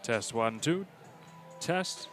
Test 1, 2. Test.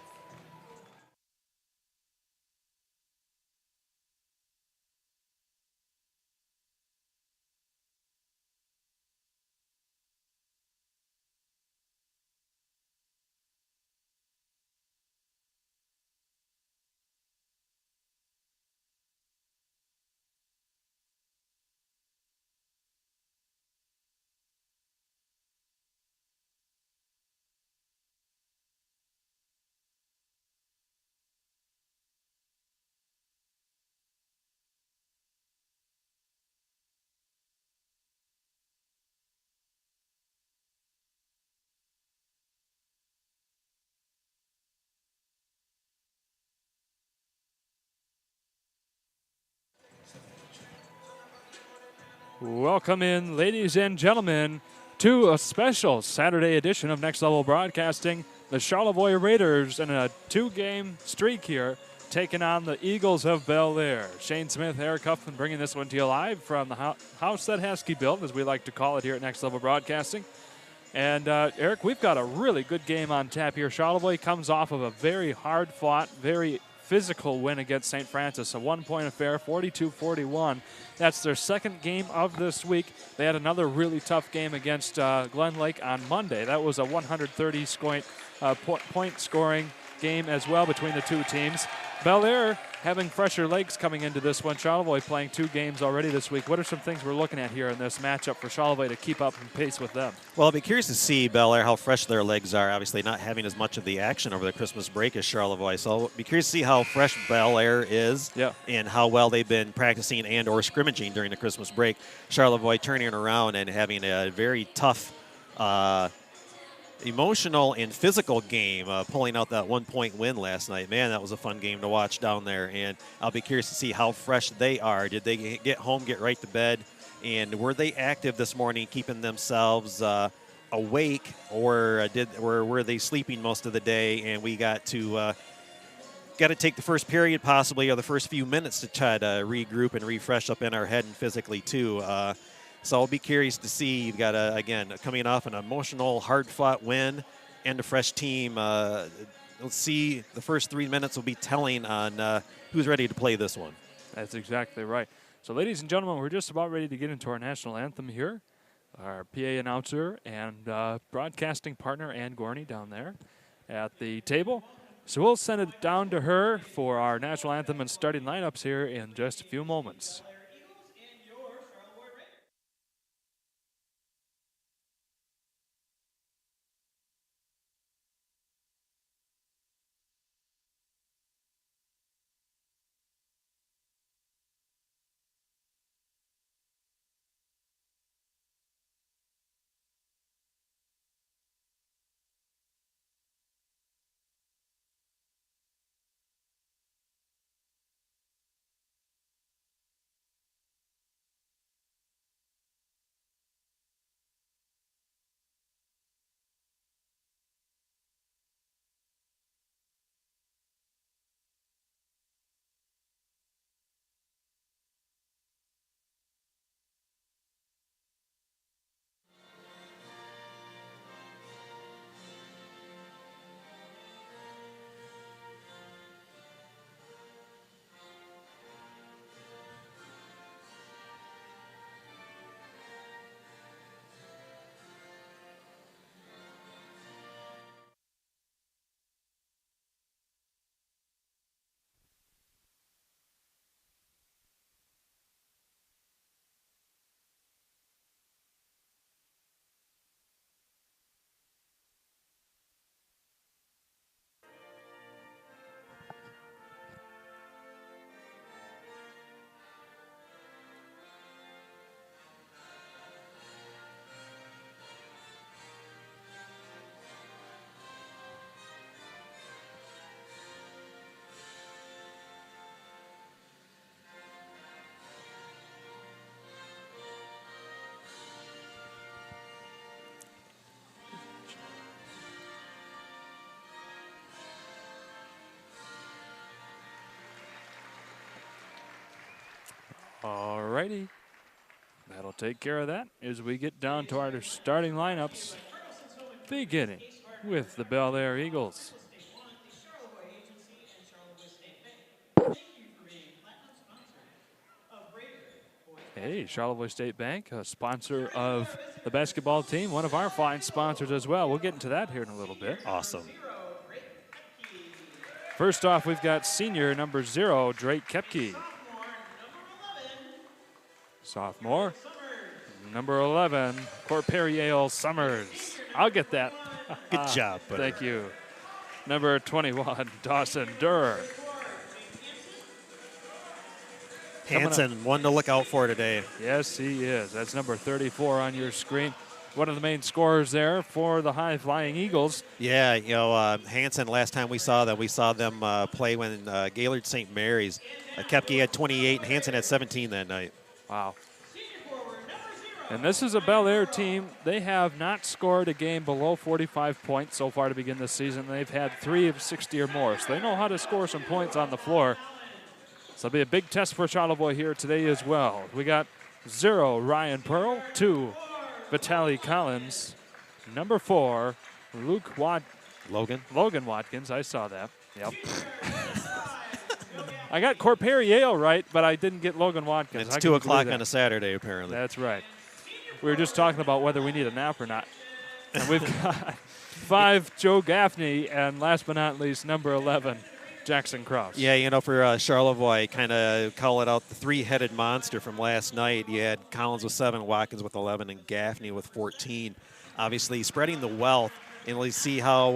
Welcome in, ladies and gentlemen, to a special Saturday edition of Next Level Broadcasting. The Charlevoix Raiders in a 2-game streak here, taking on the Eagles of Bellaire. Shane Smith, Eric Huffman bringing this one to you live from the house that Heskey built, as we like to call it here at Next Level Broadcasting. And Eric, we've got a really good game on tap here. Charlevoix comes off of a very hard-fought, very physical win against St. Francis, a one-point affair, 42-41. That's their second game of this week. They had another really tough game against Glen Lake on Monday. That was a 130-point scoring game as well between the two teams. Bellaire having fresher legs coming into this one. Charlevoix playing 2 games already this week. What are some things we're looking at here in this matchup for Charlevoix to keep up in pace with them? Well, I'll be curious to see Bellaire, how fresh their legs are. Obviously not having as much of the action over the Christmas break as Charlevoix. So I'll be curious to see how fresh Bellaire is and how well they've been practicing and or scrimmaging during the Christmas break. Charlevoix turning it around and having a very tough emotional and physical game, pulling out that 1-point win last night. Man, that was a fun game to watch down there, and I'll be curious to see how fresh they are. Did they get home, get right to bed, and were they active this morning, keeping themselves awake, or were they sleeping most of the day? And we got to take the first period possibly, or the first few minutes, to try to regroup and refresh up in our head and physically too. So I'll be curious to see. You've got, again, coming off an emotional, hard-fought win and a fresh team. Let's see, the first 3 minutes will be telling on who's ready to play this one. That's exactly right. So, ladies and gentlemen, we're just about ready to get into our national anthem here. Our PA announcer and broadcasting partner, Ann Gorney, down there at the table. So we'll send it down to her for our national anthem and starting lineups here in just a few moments. All righty. That'll take care of that as we get down to our starting lineups. Beginning with the Bellaire Eagles. Hey, Charlevoix State Bank, a sponsor of the basketball team, one of our fine sponsors as well. We'll get into that here in a little bit. Awesome. First off, we've got senior number 0, Drake Kepke. Sophomore, number 11, Corperiel Summers. I'll get that. Good job, buddy. Thank you. Number 21, Dawson Durr. Hansen, one to look out for today. Yes, he is. That's number 34 on your screen. One of the main scorers there for the high-flying Eagles. Yeah, you know, Hansen, last time we saw them play when Gaylord St. Mary's. Kepke had 28 and Hansen had 17 that night. Wow. And this is a Bellaire team. They have not scored a game below 45 points so far to begin this season. They've had 3 of 60 or more, so they know how to score some points on the floor. So it'll be a big test for Charlevoix here today as well. We got 0, Ryan Pearl, 2, Vitaly Collins, number 4, Logan Watkins. I saw that. Yep. I got Corperiel right, but I didn't get Logan Watkins. It's 2 o'clock on a Saturday, apparently. That's right. We were just talking about whether we need a nap or not. And we've got 5, Joe Gaffney, and last but not least, number 11, Jackson Krause. Yeah, you know, for Charlevoix, kind of call it out the 3-headed monster from last night. You had Collins with 7, Watkins with 11, and Gaffney with 14. Obviously, spreading the wealth, and let's see how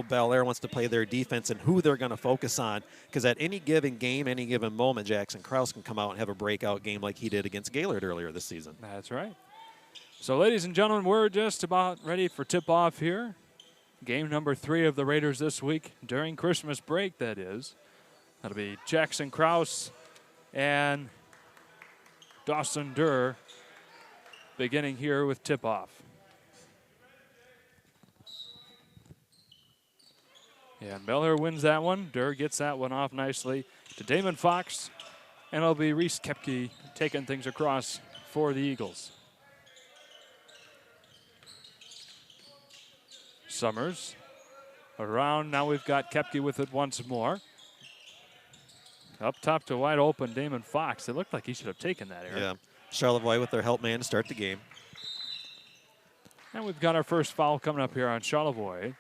Bellaire wants to play their defense and who they're going to focus on. Because at any given game, any given moment, Jackson Krause can come out and have a breakout game like he did against Gaylord earlier this season. That's right. So, ladies and gentlemen, we're just about ready for tip-off here. Game number 3 of the Raiders this week, during Christmas break, that is. That'll be Jackson Krause and Dawson Durr beginning here with tip-off. Yeah, and Bellaire wins that one. Durr gets that one off nicely to Damon Fox, and it'll be Reese Kepke taking things across for the Eagles. Summers around. Now we've got Kepke with it once more. Up top to wide open Damon Fox. It looked like he should have taken that, Eric. Yeah. Charlevoix with their help man to start the game. And we've got our first foul coming up here on Charlevoix.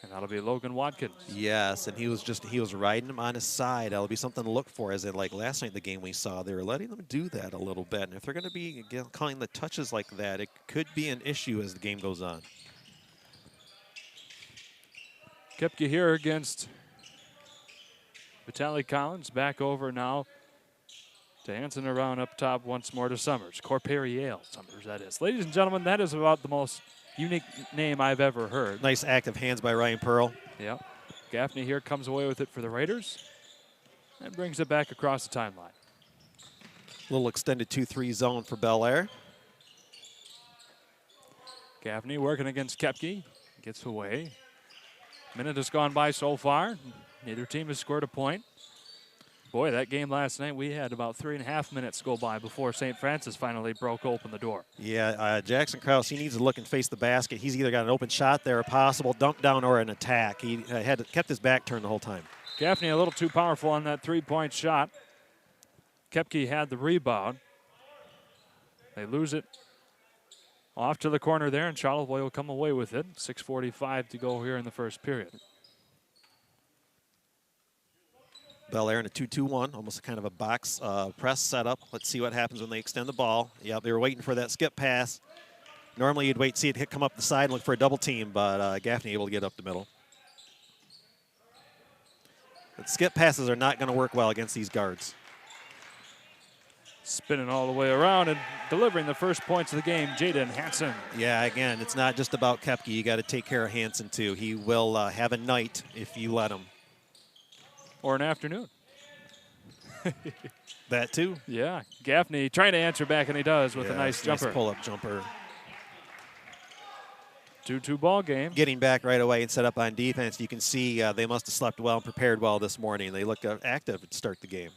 And that'll be Logan Watkins. Yes, and he was riding him on his side. That'll be something to look for, as in, like last night in the game we saw, they were letting them do that a little bit. And if they're going to be calling the touches like that, it could be an issue as the game goes on. Kepke here against Vitaly Collins. Back over now to Hansen, around up top once more to Summers. Corperiel Summers, that is. Ladies and gentlemen, that is about the most unique name I've ever heard. Nice active hands by Ryan Pearl. Yeah. Gaffney here comes away with it for the Raiders and brings it back across the timeline. Little extended 2-3 zone for Bellaire. Gaffney working against Kepke. Gets away. Minute has gone by so far. Neither team has scored a point. Boy, that game last night, we had about 3.5 minutes go by before St. Francis finally broke open the door. Yeah, Jackson Krause, he needs to look and face the basket. He's either got an open shot there, a possible dunk down, or an attack. He kept his back turned the whole time. Gaffney a little too powerful on that three-point shot. Kepke had the rebound. They lose it off to the corner there, and Charlevoix will come away with it. 6:45 to go here in the first period. Bellaire in a 2-2-1, almost kind of a box press setup. Let's see what happens when they extend the ball. Yeah, they were waiting for that skip pass. Normally you'd wait, see it come up the side and look for a double team, but Gaffney able to get up the middle. But skip passes are not going to work well against these guards. Spinning all the way around and delivering the first points of the game, Jaden Hansen. Yeah, again, it's not just about Kepke. You got to take care of Hansen too. He will have a night if you let him. Or an afternoon. That too? Yeah. Gaffney trying to answer back, and he does with a nice jumper. Nice pull-up jumper. 2-2 ball game. Getting back right away and set up on defense. You can see they must have slept well and prepared well this morning. They look active to start the game.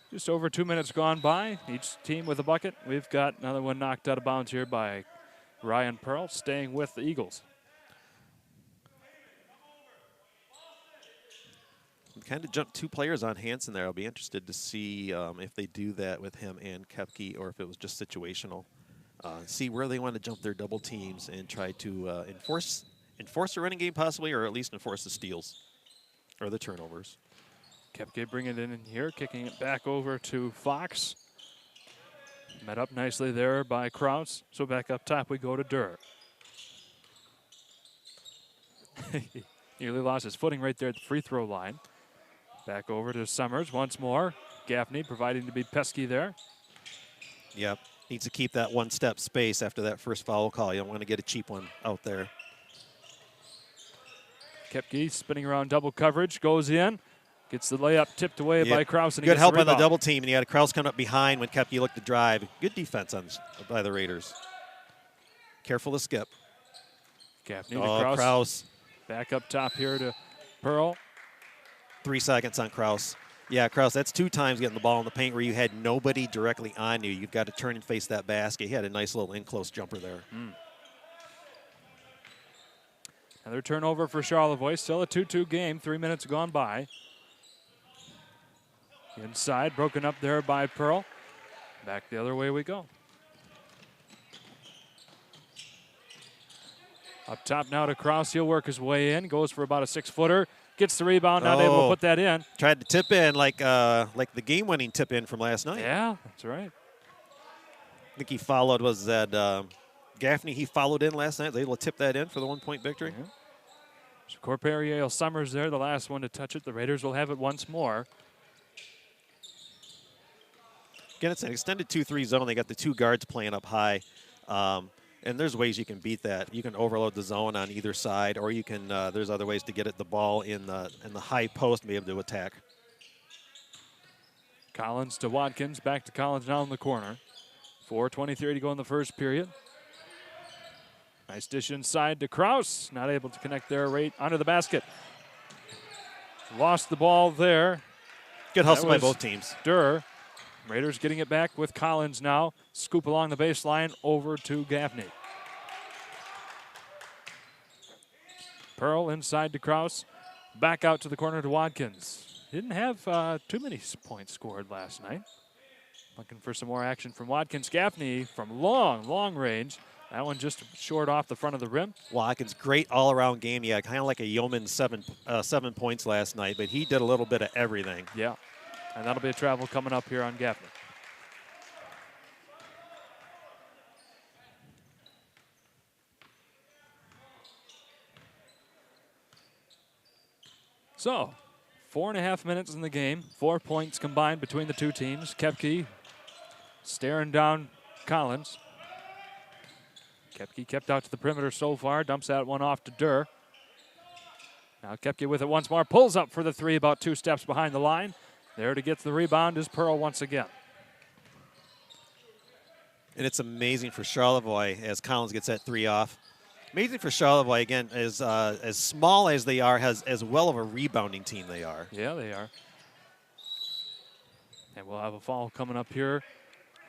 Just over 2 minutes gone by. Each team with a bucket. We've got another one knocked out of bounds here by Ryan Pearl staying with the Eagles. Kind of jumped 2 players on Hansen there. I'll be interested to see if they do that with him and Kepke or if it was just situational. See where they want to jump their double teams and try to enforce the running game possibly, or at least enforce the steals or the turnovers. Kepke bringing it in here, kicking it back over to Fox. Met up nicely there by Kraus. So back up top we go to Durr. He nearly lost his footing right there at the free throw line. Back over to Summers once more. Gaffney providing to be pesky there. Yep. Needs to keep that 1-step space after that first foul call. You don't want to get a cheap one out there. Kepke spinning around double coverage, goes in. Gets the layup tipped away by Kraus. And good help on the double team, and he had Kraus come up behind when Kepke looked to drive. Good defense by the Raiders. Careful to skip. Gaffney to Kraus. Back up top here to Pearl. 3 seconds on Kraus. Yeah, Kraus, that's 2 times getting the ball in the paint where you had nobody directly on you. You've got to turn and face that basket. He had a nice little in-close jumper there. Another turnover for Charlevoix. Still a 2-2 game. 3 minutes gone by. Inside, broken up there by Pearl. Back the other way we go. Up top now to Kraus. He'll work his way in. Goes for about a 6-footer. Gets the rebound, not able to put that in. Tried to tip in like the game-winning tip in from last night. Yeah, that's right. I think he followed, was that Gaffney, he followed in last night. Was able to tip that in for the 1-point victory. Yeah. So Corperiel Summers there, the last one to touch it. The Raiders will have it once more. Again, it's an extended 2-3 zone. They got the 2 guards playing up high. And there's ways you can beat that. You can overload the zone on either side, or you can. There's other ways to get the ball in the high post and be able to attack. Collins to Watkins. Back to Collins now in the corner. 4:23 to go in the first period. Nice dish inside to Kraus. Not able to connect there right under the basket. Lost the ball there. Good hustle by both teams. Durr. Raiders getting it back with Collins now. Scoop along the baseline over to Gaffney. Pearl inside to Kraus. Back out to the corner to Watkins. Didn't have too many points scored last night. Looking for some more action from Watkins. Gaffney from long range. That one just short off the front of the rim. Watkins, great all-around game. Yeah, kind of like a yeoman 7 points last night, but he did a little bit of everything. Yeah. And that'll be a travel coming up here on Gaffney. So, 4.5 minutes in the game. 4 points combined between the two teams. Kepke staring down Collins. Kepke kept out to the perimeter so far. Dumps that one off to Durr. Now Kepke with it once more. Pulls up for the 3 about 2 steps behind the line. There to get the rebound is Pearl once again. And it's amazing for Charlevoix as Collins gets that 3 off. Amazing for Charlevoix, again, as small as they are, as well of a rebounding team they are. Yeah, they are. And we'll have a foul coming up here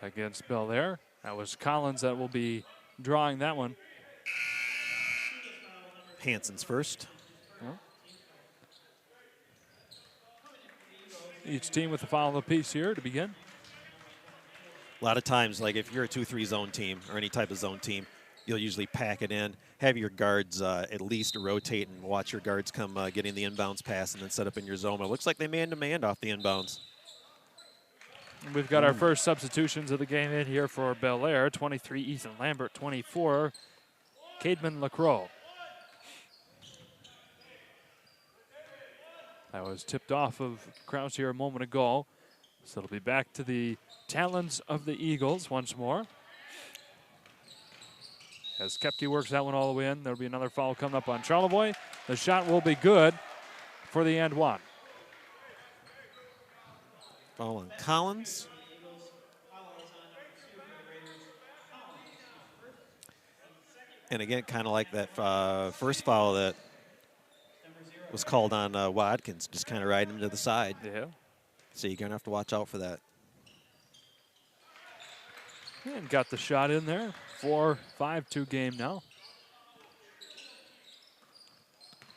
against Bellaire. That was Collins that will be drawing that one. Hansen's first. Well, each team with a foul apiece here to begin. A lot of times, like if you're a 2-3 zone team or any type of zone team, you'll usually pack it in, have your guards at least rotate and watch your guards come getting the inbounds pass and then set up in your zone. It looks like they man-to-man off the inbounds. And we've got our first substitutions of the game in here for Bellaire. 23, Ethan Lambert. 24, Cademan Lacroix. That was tipped off of Kraus here a moment ago. So it'll be back to the talons of the Eagles once more. As Kepke works that one all the way in, there'll be another foul coming up on Charlevoix. The shot will be good for the and one. Foul on Collins. And again, kind of like that first foul that was called on Watkins, just kind of riding him to the side. Yeah. So you're going to have to watch out for that. And got the shot in there 4-5-2 game now.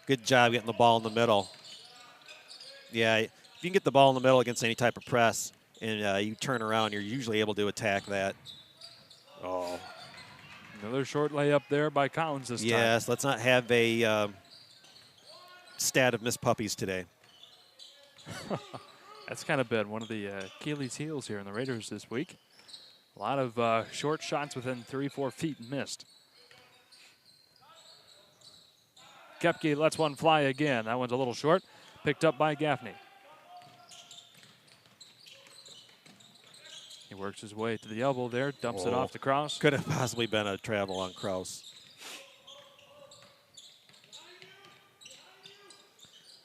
Good job getting the ball in the middle. Yeah, if you can get the ball in the middle against any type of press and you turn around, you're usually able to attack that. Oh. Another short layup there by Collins this time. Yes, let's not have a stat of missed puppies today. That's kind of been one of the Achilles' heels here in the Raiders this week. A lot of short shots within 3-4 feet missed. Koepke lets one fly again. That one's a little short. Picked up by Gaffney. He works his way to the elbow there, dumps it off to Kraus. Could have possibly been a travel on Kraus.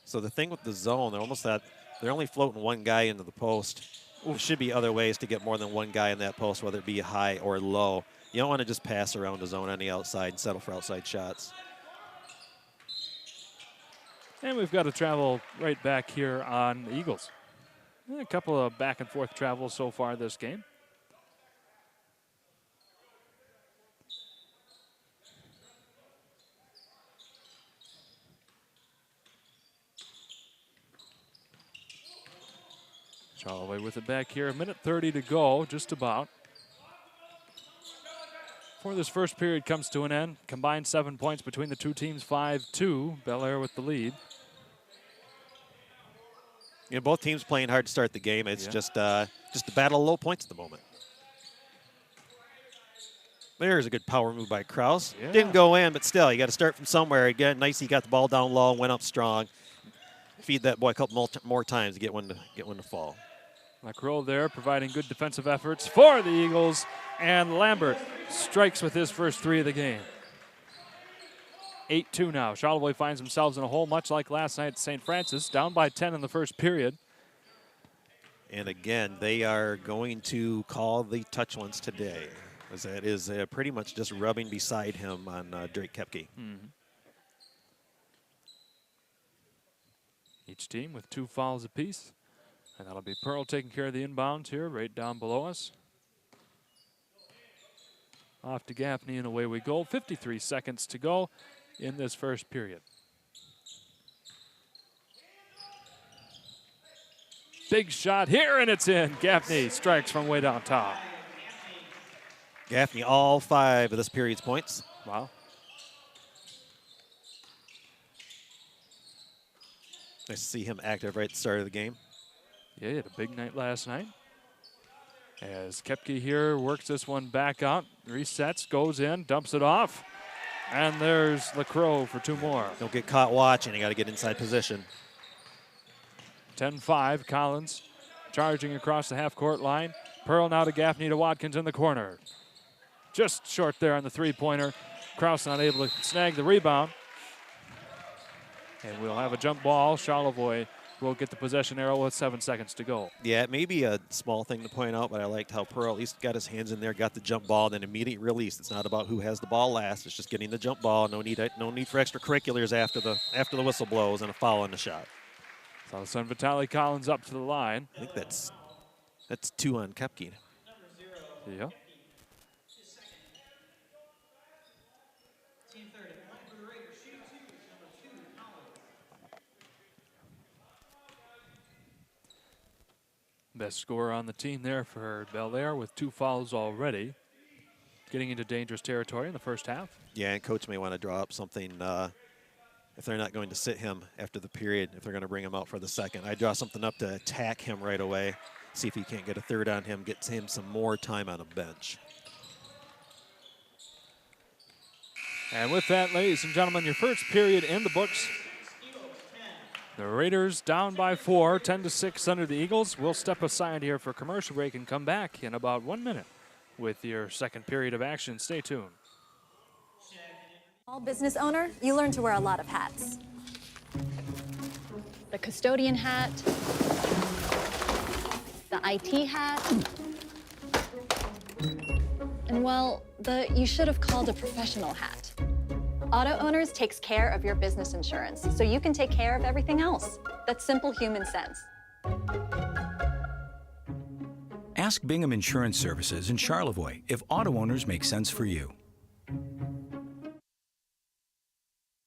So the thing with the zone, they're only floating one guy into the post. There should be other ways to get more than one guy in that post, whether it be high or low. You don't want to just pass around the zone on the outside and settle for outside shots. And we've got to travel right back here on the Eagles. A couple of back and forth travels so far this game. Charlevoix with it back here. 1:30 to go, just about. Before this first period comes to an end, combined 7 points between the two teams, 5-2. Bellaire with the lead. You know, both teams playing hard to start the game. It's just a battle of low points at the moment. There's a good power move by Kraus. Yeah. Didn't go in, but still, you got to start from somewhere. Again, nice he got the ball down low and went up strong. Feed that boy a couple more times to get one to fall. Lacroix there providing good defensive efforts for the Eagles, and Lambert strikes with his first three of the game. 8-2 now. Charlevoix finds themselves in a hole much like last night at St. Francis, down by 10 in the first period. And again, they are going to call the touch ones today, as that is pretty much just rubbing beside him on Drake Koepke. Mm-hmm. Each team with 2 fouls apiece. And that'll be Pearl taking care of the inbounds here, right down below us. Off to Gaffney, and away we go. 53 seconds to go in this first period. Big shot here, and it's in. Gaffney strikes from way down top. Gaffney, all 5 of this period's points. Wow. Nice to see him active right at the start of the game. Yeah, he had a big night last night. As Koepke here works this one back out, resets, goes in, dumps it off. And there's Lacroix for 2 more. Don't get caught watching. You got to get inside position. 10-5, Collins charging across the half-court line. Pearl now to Gaffney to Watkins in the corner. Just short there on the three-pointer. Kraus not able to snag the rebound. And we'll have a jump ball. Charlevoix will get the possession arrow with 7 seconds to go. Yeah, it may be a small thing to point out, but I liked how Pearl at least got his hands in there, got the jump ball, then immediate release. It's not about who has the ball last. It's just getting the jump ball. No need for extracurriculars after the whistle blows and a foul on the shot. So son Vitaly Collins up to the line. I think that's 2 on Koepke. Yeah. Best scorer on the team there for Bellaire with 2 fouls already. Getting into dangerous territory in the first half. Yeah, and coach may want to draw up something if they're not going to sit him after the period, if they're going to bring him out for the second. I draw something up to attack him right away, see if he can't get a third on him, get him some more time on a bench. And with that, ladies and gentlemen, your first period in the books. The Raiders down by 4, 10-6 under the Eagles. We'll step aside here for commercial break and come back in about 1 minute with your second period of action. Stay tuned. Small business owner, you learn to wear a lot of hats. The custodian hat, the IT hat, and well, the you should have called a professional hat. Auto Owners takes care of your business insurance, so you can take care of everything else. That's simple human sense. Ask Bingham Insurance Services in Charlevoix if auto owners make sense for you.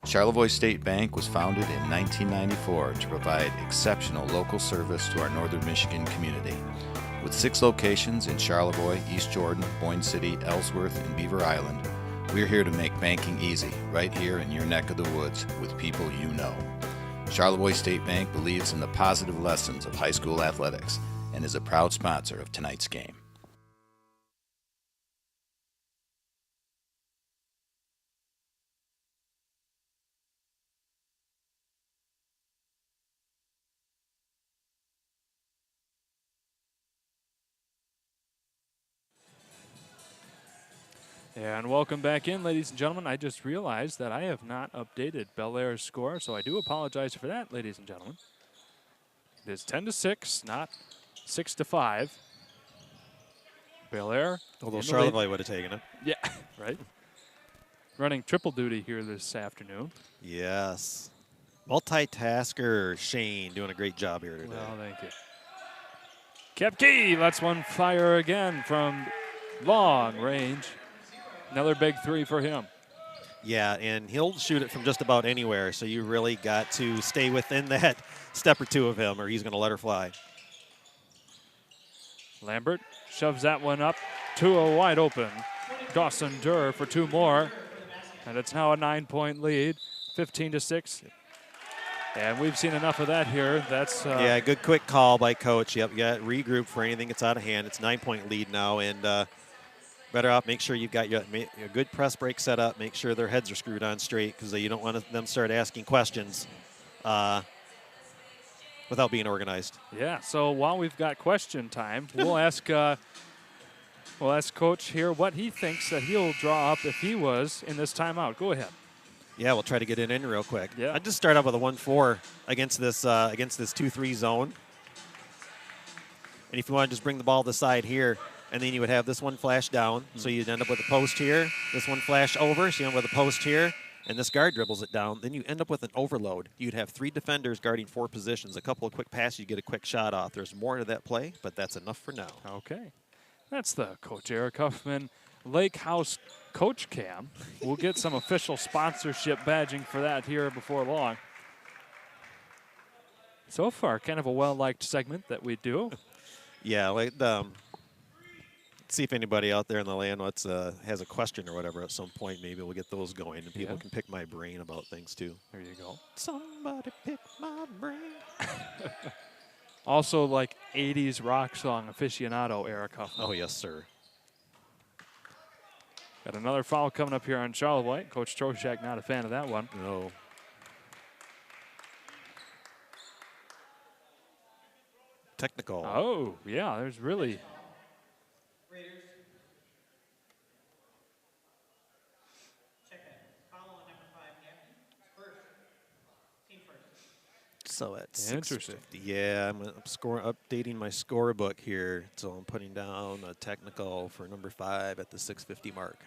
Charlevoix State Bank was founded in 1994 to provide exceptional local service to our northern Michigan community. With 6 locations in Charlevoix, East Jordan, Boyne City, Ellsworth, and Beaver Island, we're here to make banking easy right here in your neck of the woods with people you know. Charlevoix State Bank believes in the positive lessons of high school athletics and is a proud sponsor of tonight's game. And welcome back in, ladies and gentlemen. I just realized that I have not updated Bellaire's score, so I do apologize for that, ladies and gentlemen. It is 10-6, not 6-5. Bellaire. Although Charlevoix would have taken it. Yeah, right. Running triple duty here this afternoon. Yes. Multitasker Shane doing a great job here today. Well, thank you. Kepke lets one fire again from long range. Another big 3 for him. Yeah, and he'll shoot it from just about anywhere, so you really got to stay within that step or 2 of him, or he's going to let her fly. Lambert shoves that one up to a wide open Dawson Durr for 2 more. And it's now a 9-point lead, 15-6. And we've seen enough of that here. That's yeah, good quick call by coach. Yep, you got regroup for anything that's out of hand. It's 9-point lead now, and better off make sure you've got your good press break set up. Make sure their heads are screwed on straight because you don't want them start asking questions without being organized. Yeah. So while we've got question time, we'll ask Coach here what he thinks that he'll draw up if he was in this timeout. Go ahead. Yeah, we'll try to get it in real quick. Yeah. I'd just start out with a 1-4 against this 2-3 zone. And if you want to just bring the ball to the side here, and then you would have this one flash down, so you'd end up with a post here, this one flash over, so you end up with a post here, and this guard dribbles it down. Then you end up with an overload. You'd have 3 defenders guarding 4 positions, a couple of quick passes, you get a quick shot off. There's more to that play, but that's enough for now. Okay. That's the Coach Eric Huffman Lake House Coach Cam. We'll get some official sponsorship badging for that here before long. So far, kind of a well-liked segment that we do. Yeah, like see if anybody out there in the land has a question or whatever at some point. Maybe we'll get those going, and people can pick my brain about things too. There you go. Somebody pick my brain. Also, like 80s rock song aficionado, Eric Huffman. Oh, yes, sir. Got another foul coming up here on Charlevoix. Coach Troshak not a fan of that one. No. Technical. Oh, yeah, there's really... Raiders. Check that. Foul on number 5, Captain. First. Team first. So at Interesting. 6:50. Yeah, I'm updating my scorebook here. So I'm putting down a technical for number 5 at the 6:50 mark.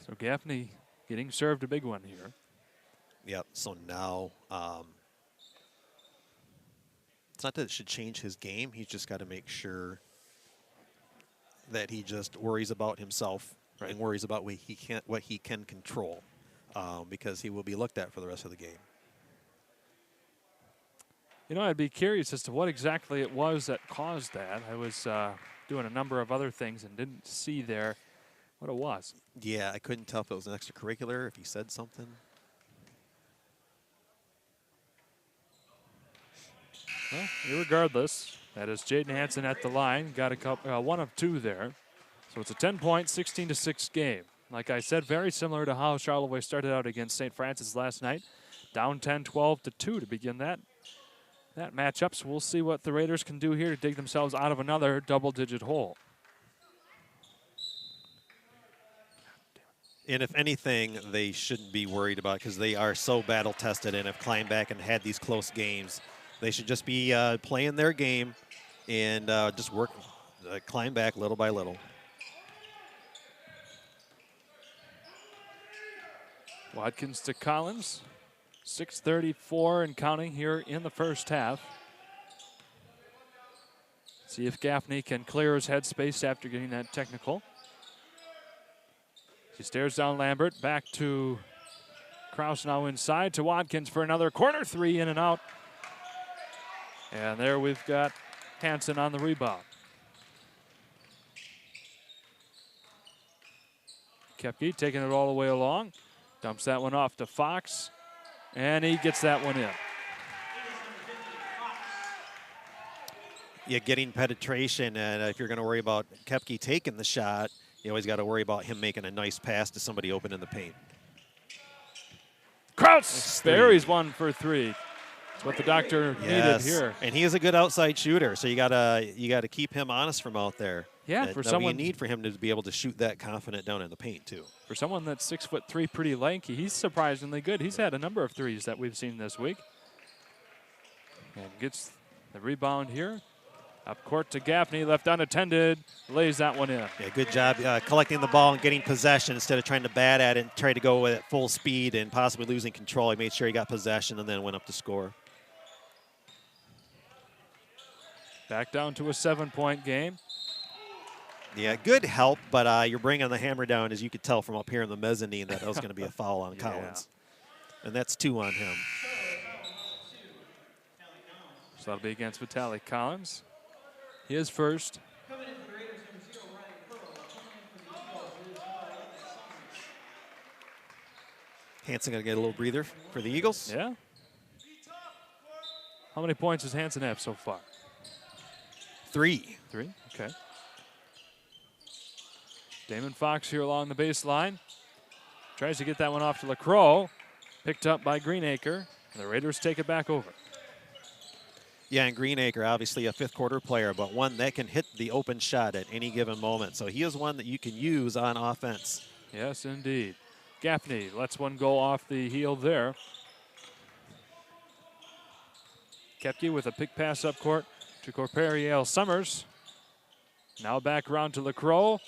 So Gaffney getting served a big one here. Yep. So now it's not that it should change his game. He's just got to make sure that he just worries about himself and worries about what he can control, because he will be looked at for the rest of the game. You know, I'd be curious as to what exactly it was that caused that. I was doing a number of other things and didn't see there what it was. Yeah, I couldn't tell if it was an extracurricular, if he said something. Well, irregardless, that is Jaden Hansen at the line. Got a couple, 1 of 2 there. So it's a 10-point, 16-6 game. Like I said, very similar to how Charlevoix started out against St. Francis last night. Down 10-12 to begin that matchup. So we'll see what the Raiders can do here to dig themselves out of another double-digit hole. And if anything, they shouldn't be worried about, because they are so battle-tested and have climbed back and had these close games. They should just be playing their game and just climb back little by little. Watkins to Collins. 6:34 and counting here in the first half. See if Gaffney can clear his headspace after getting that technical. He stares down Lambert. Back to Kraus now inside to Watkins for another corner three, in and out. And there we've got Hansen on the rebound. Kepke taking it all the way along. Dumps that one off to Fox. And he gets that one in. Yeah, getting penetration, and if you're going to worry about Kepke taking the shot, you always got to worry about him making a nice pass to somebody open in the paint. Kraus buries one for three. That's what the doctor needed here. And he is a good outside shooter, so you gotta keep him honest from out there. Yeah, for someone you need for him to be able to shoot that confident down in the paint too. For someone that's 6'3", pretty lanky, he's surprisingly good. He's had a number of threes that we've seen this week. And gets the rebound here. Up court to Gaffney, left unattended, lays that one in. Yeah, good job collecting the ball and getting possession instead of trying to bat at it and try to go with it full speed and possibly losing control. He made sure he got possession and then went up to score. Back down to a 7-point game. Yeah, good help, but you're bringing the hammer down, as you could tell from up here in the mezzanine, that was going to be a foul on Collins. And that's 2 on him. So that'll be against Vitaly Collins. His first. Hansen going to get a little breather for the Eagles. Yeah. How many points does Hansen have so far? 3. 3, okay. Damon Fox here along the baseline. Tries to get that one off to LaCroix. Picked up by Greenacre. And the Raiders take it back over. Yeah, and Greenacre, obviously a fifth-quarter player, but one that can hit the open shot at any given moment. So he is one that you can use on offense. Yes, indeed. Gaffney lets one go off the heel there. Kepke with a pick pass up court to Corperiel Summers. Now back around to LaCroix.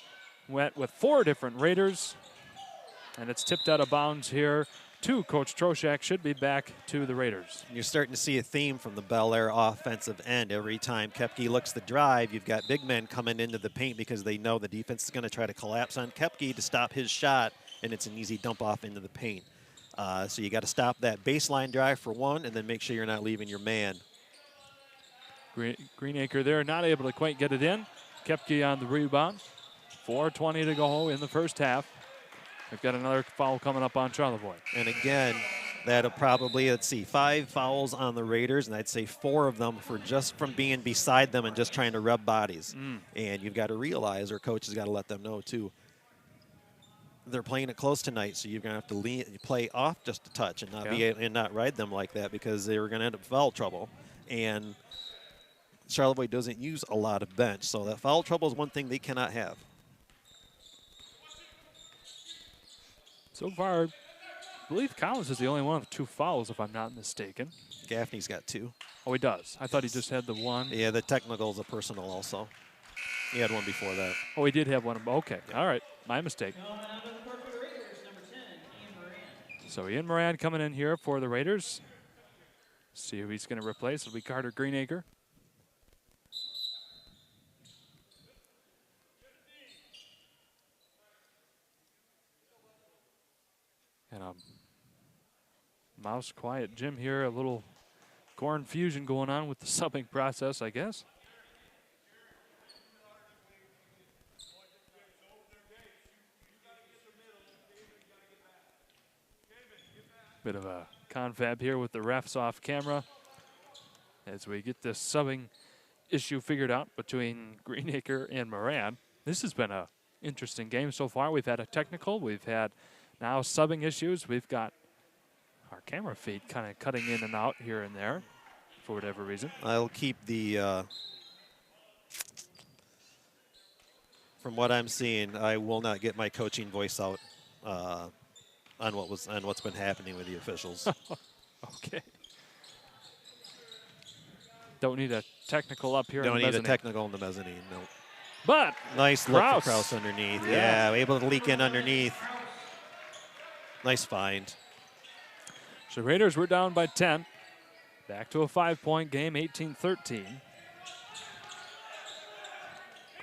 Went with 4 different Raiders. And it's tipped out of bounds here to Coach Troshak. Should be back to the Raiders. You're starting to see a theme from the Bellaire offensive end. Every time Kepke looks to drive, you've got big men coming into the paint because they know the defense is going to try to collapse on Kepke to stop his shot, and it's an easy dump off into the paint. So you got to stop that baseline drive for one, and then make sure you're not leaving your man. Greenacre there, not able to quite get it in. Kepke on the rebound. 4:20 to go in the first half. We've got another foul coming up on Charlevoix. And again, that'll probably, let's see, 5 fouls on the Raiders, and I'd say 4 of them for just from being beside them and just trying to rub bodies. And you've got to realize, or coach has got to let them know too, they're playing it close tonight, so you're going to have to play off just a touch and not ride them like that, because they were going to end up foul trouble. And Charlevoix doesn't use a lot of bench, so that foul trouble is one thing they cannot have. So far, I believe Collins is the only one with 2 fouls, if I'm not mistaken. Gaffney's got 2. Oh, he does. I thought he just had the 1. Yeah, the technical is a personal also. He had 1 before that. Oh, he did have 1. Okay, all right. My mistake. So Ian Moran coming in here for the Raiders. See who he's going to replace. It'll be Carter Greenacre. And a mouse quiet Jim here, a little corn fusion going on with the subbing process, I guess. Bit of a confab here with the refs off camera as we get this subbing issue figured out between Greenacre and Moran. This has been an interesting game so far. We've had a technical, we've had now subbing issues. We've got our camera feed kind of cutting in and out here and there for whatever reason. I'll keep the, from what I'm seeing, I will not get my coaching voice out on what's been happening with the officials. Okay. Don't need a technical up here. Don't in the need a mezzanine. technical in the mezzanine, no. But nice look Kraus. for Kraus underneath. Yeah. Yeah, able to leak in underneath. Nice find. So Raiders were down by 10. Back to a 5-point game, 18-13.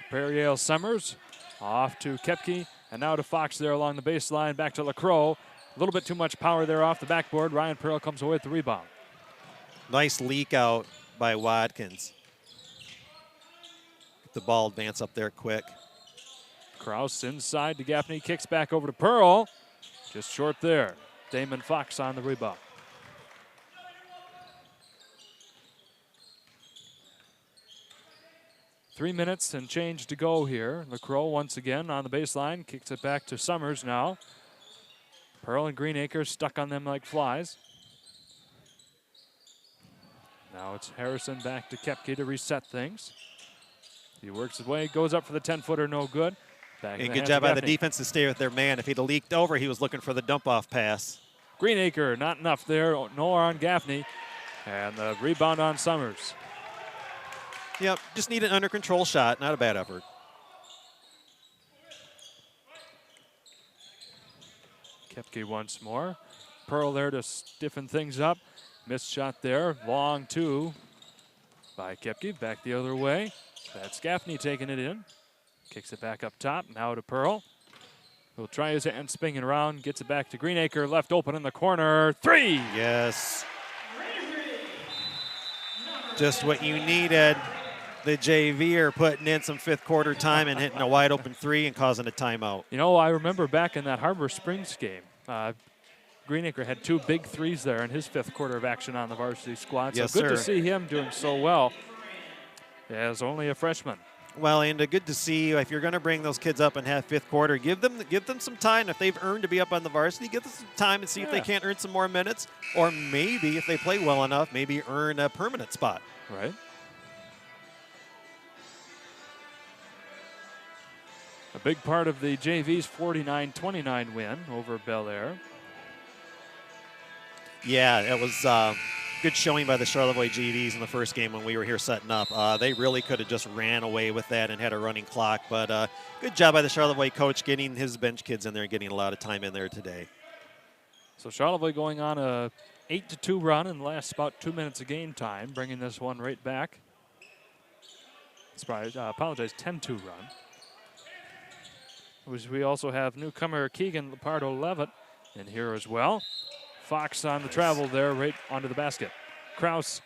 Prairie Yale Summers off to Kepke, and now to Fox there along the baseline. Back to LaCroix. A little bit too much power there off the backboard. Ryan Pearl comes away with the rebound. Nice leak out by Watkins. Get the ball advance up there quick. Kraus inside to Gaffney, kicks back over to Pearl. Just short there. Damon Fox on the rebound. Three minutes and change to go here. LaCroix once again on the baseline, kicks it back to Summers now. Pearl and Greenacre stuck on them like flies. Now it's Harrison back to Kepke to reset things. He works his way, goes up for the 10-footer, no good. Back in And the good hands job of by the Gaffney. defense to stay with their man. If he'd have leaked over, he was looking for the dump-off pass. Greenacre, not enough there, nor on Gaffney. And the rebound on Summers. Yep, just need an under-control shot. Not a bad effort. Kepke once more. Pearl there to stiffen things up. Missed shot there. Long two by Kepke. Back the other way. That's Gaffney taking it in. Kicks it back up top. Now to Pearl. He'll try his hand spinning around. Gets it back to Greenacre. Left open in the corner. Three! Yes. Just what you needed. The JV are putting in some fifth quarter time and hitting a wide open three and causing a timeout. You know, I remember back in that Harbor Springs game, Greenacre had two big threes there in his fifth quarter of action on the varsity squad. So Yes, good to sir. see him doing so well as only a freshman. Well, and good to see if you're going to bring those kids up and have fifth quarter, give them some time. If they've earned to be up on the varsity, give them some time and see if they can't earn some more minutes, or maybe if they play well enough, maybe earn a permanent spot. Right. A big part of the JV's 49-29 win over Bellaire. Yeah, it was good showing by the Charlevoix GVs in the first game when we were here setting up. They really could have just ran away with that and had a running clock, but good job by the Charlevoix coach getting his bench kids in there and getting a lot of time in there today. So Charlevoix going on a 8-2 run in the last about 2 minutes of game time, bringing this one right back. Surprise, apologize, 10-2 run. We also have newcomer Keegan Lepardo-Levitt in here as well. Fox on the travel there, right onto the basket. Kraus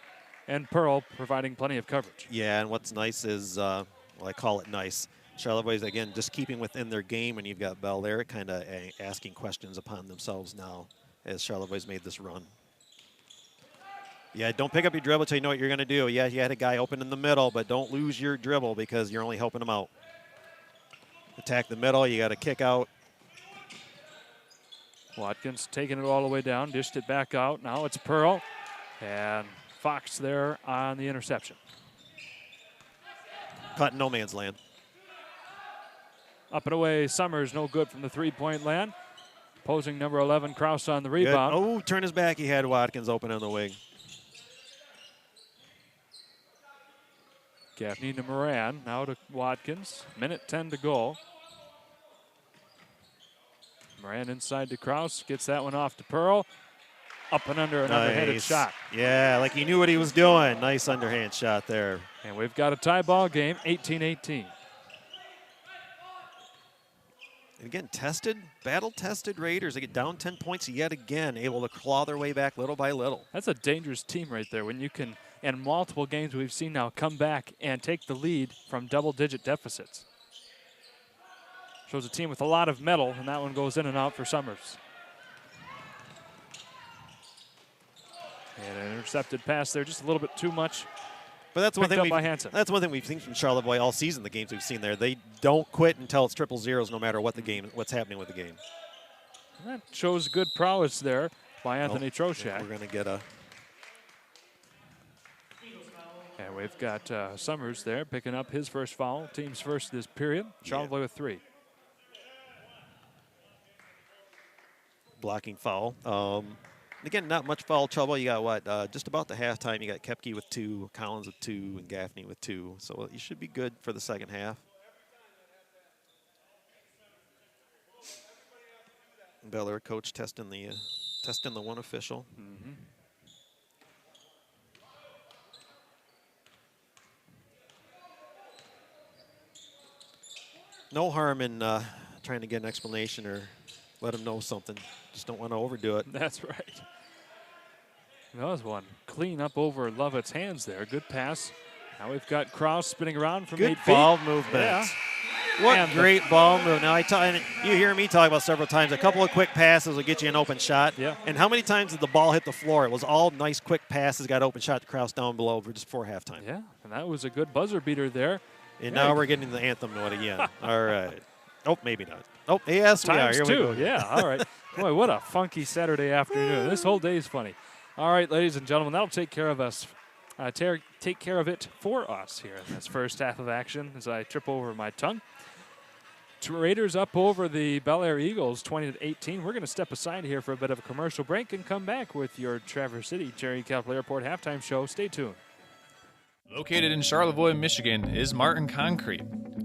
and Pearl providing plenty of coverage. Yeah, and what's nice is, well, I call it nice. Charlevoix is, again, just keeping within their game, and you've got Bellaire kind of asking questions upon themselves now as Charlevoix made this run. Yeah, don't pick up your dribble until you know what you're going to do. Yeah, you had a guy open in the middle, but don't lose your dribble because you're only helping them out. Attack the middle, you got a kick out. Watkins taking it all the way down, dished it back out. Now it's Pearl and Fox there on the interception. Caught in no man's land. Up and away, Summers, no good from the three-point land. Opposing number 11, Kraus on the Good. rebound. Oh, turn his back. He had Watkins open on the wing. Gaffney to Moran, now to Watkins. Minute 10 to go. Moran inside to Kraus, gets that one off to Pearl. Up and under an underhanded shot. Yeah, like he knew what he was doing. Nice underhand shot there. And we've got a tie ball game, 18-18. And again, battle-tested Raiders. They get down 10 points yet again, able to claw their way back little by little. That's a dangerous team right there when you can, in multiple games we've seen now, come back and take the lead from double-digit deficits. Shows a team with a lot of mettle, and that one goes in and out for Summers. And an intercepted pass there, just a little bit too much. But that's one Picked thing up by Hansen. that's one thing we've seen from Charlevoix all season. The games we've seen there, they don't quit until it's triple zeros, no matter what what's happening with the game. And that shows good prowess there by Anthony Troshak. We're going to get a. And we've got Summers there picking up his first foul, team's first this period. Charlevoix with 3. Blocking foul. Again, not much foul trouble. You got what? Just about the halftime. You got Kepke with 2, Collins with 2, and Gaffney with 2. So you should be good for the second half. Bellaire coach testing the one official. No harm in trying to get an explanation or let him know something. Just don't want to overdo it. That's right. That was one. Clean up over Lovett's hands there. Good pass. Now we've got Kraus spinning around from Good 8 feet. ball movement. Yeah. What And great ball move. Now, you hear me talk about several times, a couple of quick passes will get you an open shot. Yeah. And how many times did the ball hit the floor? It was all nice quick passes, got open shot to Kraus down below just before halftime. Yeah, and that was a good buzzer beater there. And now we're getting the anthem note again. All right. Oh, maybe not. Oh, yes, we are. Times Here two. we go. Yeah, all right. Boy, what a funky Saturday afternoon. This whole day is funny. All right, ladies and gentlemen, that'll take care of us. Take care of it for us here in this first half of action as I trip over my tongue. Raiders up over the Bellaire Eagles, 20-18. We're going to step aside here for a bit of a commercial break and come back with your Traverse City Cherry Capital Airport halftime show. Stay tuned. Located in Charlevoix, Michigan, is Martin Concrete,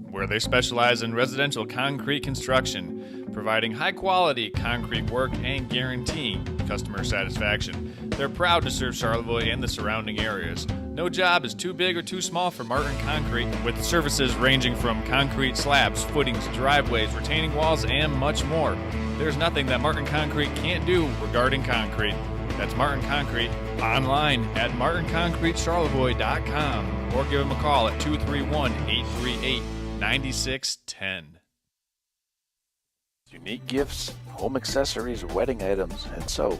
where they specialize in residential concrete construction, providing high-quality concrete work and guaranteeing customer satisfaction. They're proud to serve Charlevoix and the surrounding areas. No job is too big or too small for Martin Concrete, with services ranging from concrete slabs, footings, driveways, retaining walls, and much more. There's nothing that Martin Concrete can't do regarding concrete. That's Martin Concrete, online at martinconcretecharlevoix.com or give them a call at 231-838-9610. Unique gifts, home accessories, wedding items, and so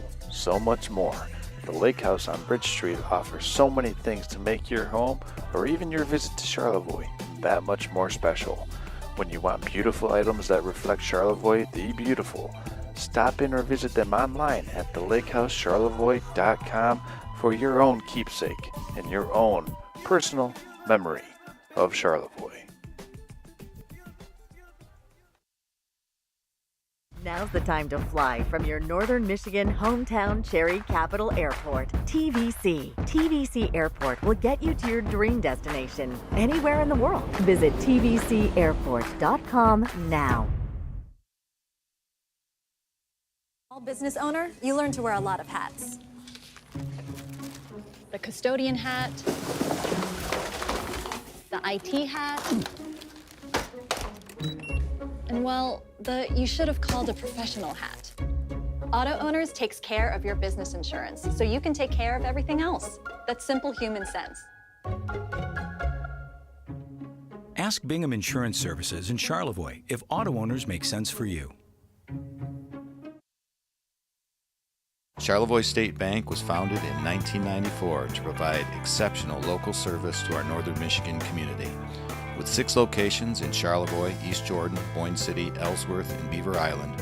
much more. The Lake House on Bridge Street offers so many things to make your home or even your visit to Charlevoix that much more special. When you want beautiful items that reflect Charlevoix the beautiful, stop in or visit them online at thelakehousecharlevoix.com for your own keepsake and your own personal memory of Charlevoix. Now's the time to fly from your Northern Michigan hometown Cherry Capital Airport, TVC. TVC Airport will get you to your dream destination anywhere in the world. Visit tvcairport.com now. Small business owner, you learn to wear a lot of hats. The custodian hat, the IT hat, and well, you should have called a professional hat. Auto Owners takes care of your business insurance, so you can take care of everything else. That's simple human sense. Ask Bingham Insurance Services in Charlevoix if auto owners make sense for you. Charlevoix State Bank was founded in 1994 to provide exceptional local service to our Northern Michigan community. With 6 locations in Charlevoix, East Jordan, Boyne City, Ellsworth, and Beaver Island,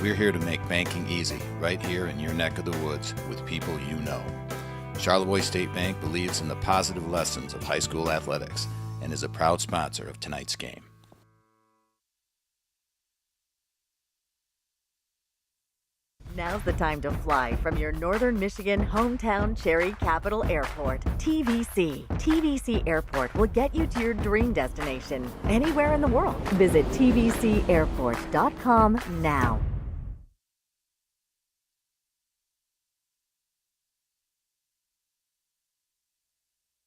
we're here to make banking easy right here in your neck of the woods with people you know. Charlevoix State Bank believes in the positive lessons of high school athletics and is a proud sponsor of tonight's game. Now's the time to fly from your Northern Michigan hometown Cherry Capital Airport, TVC. TVC Airport will get you to your dream destination anywhere in the world. Visit tvcairport.com now.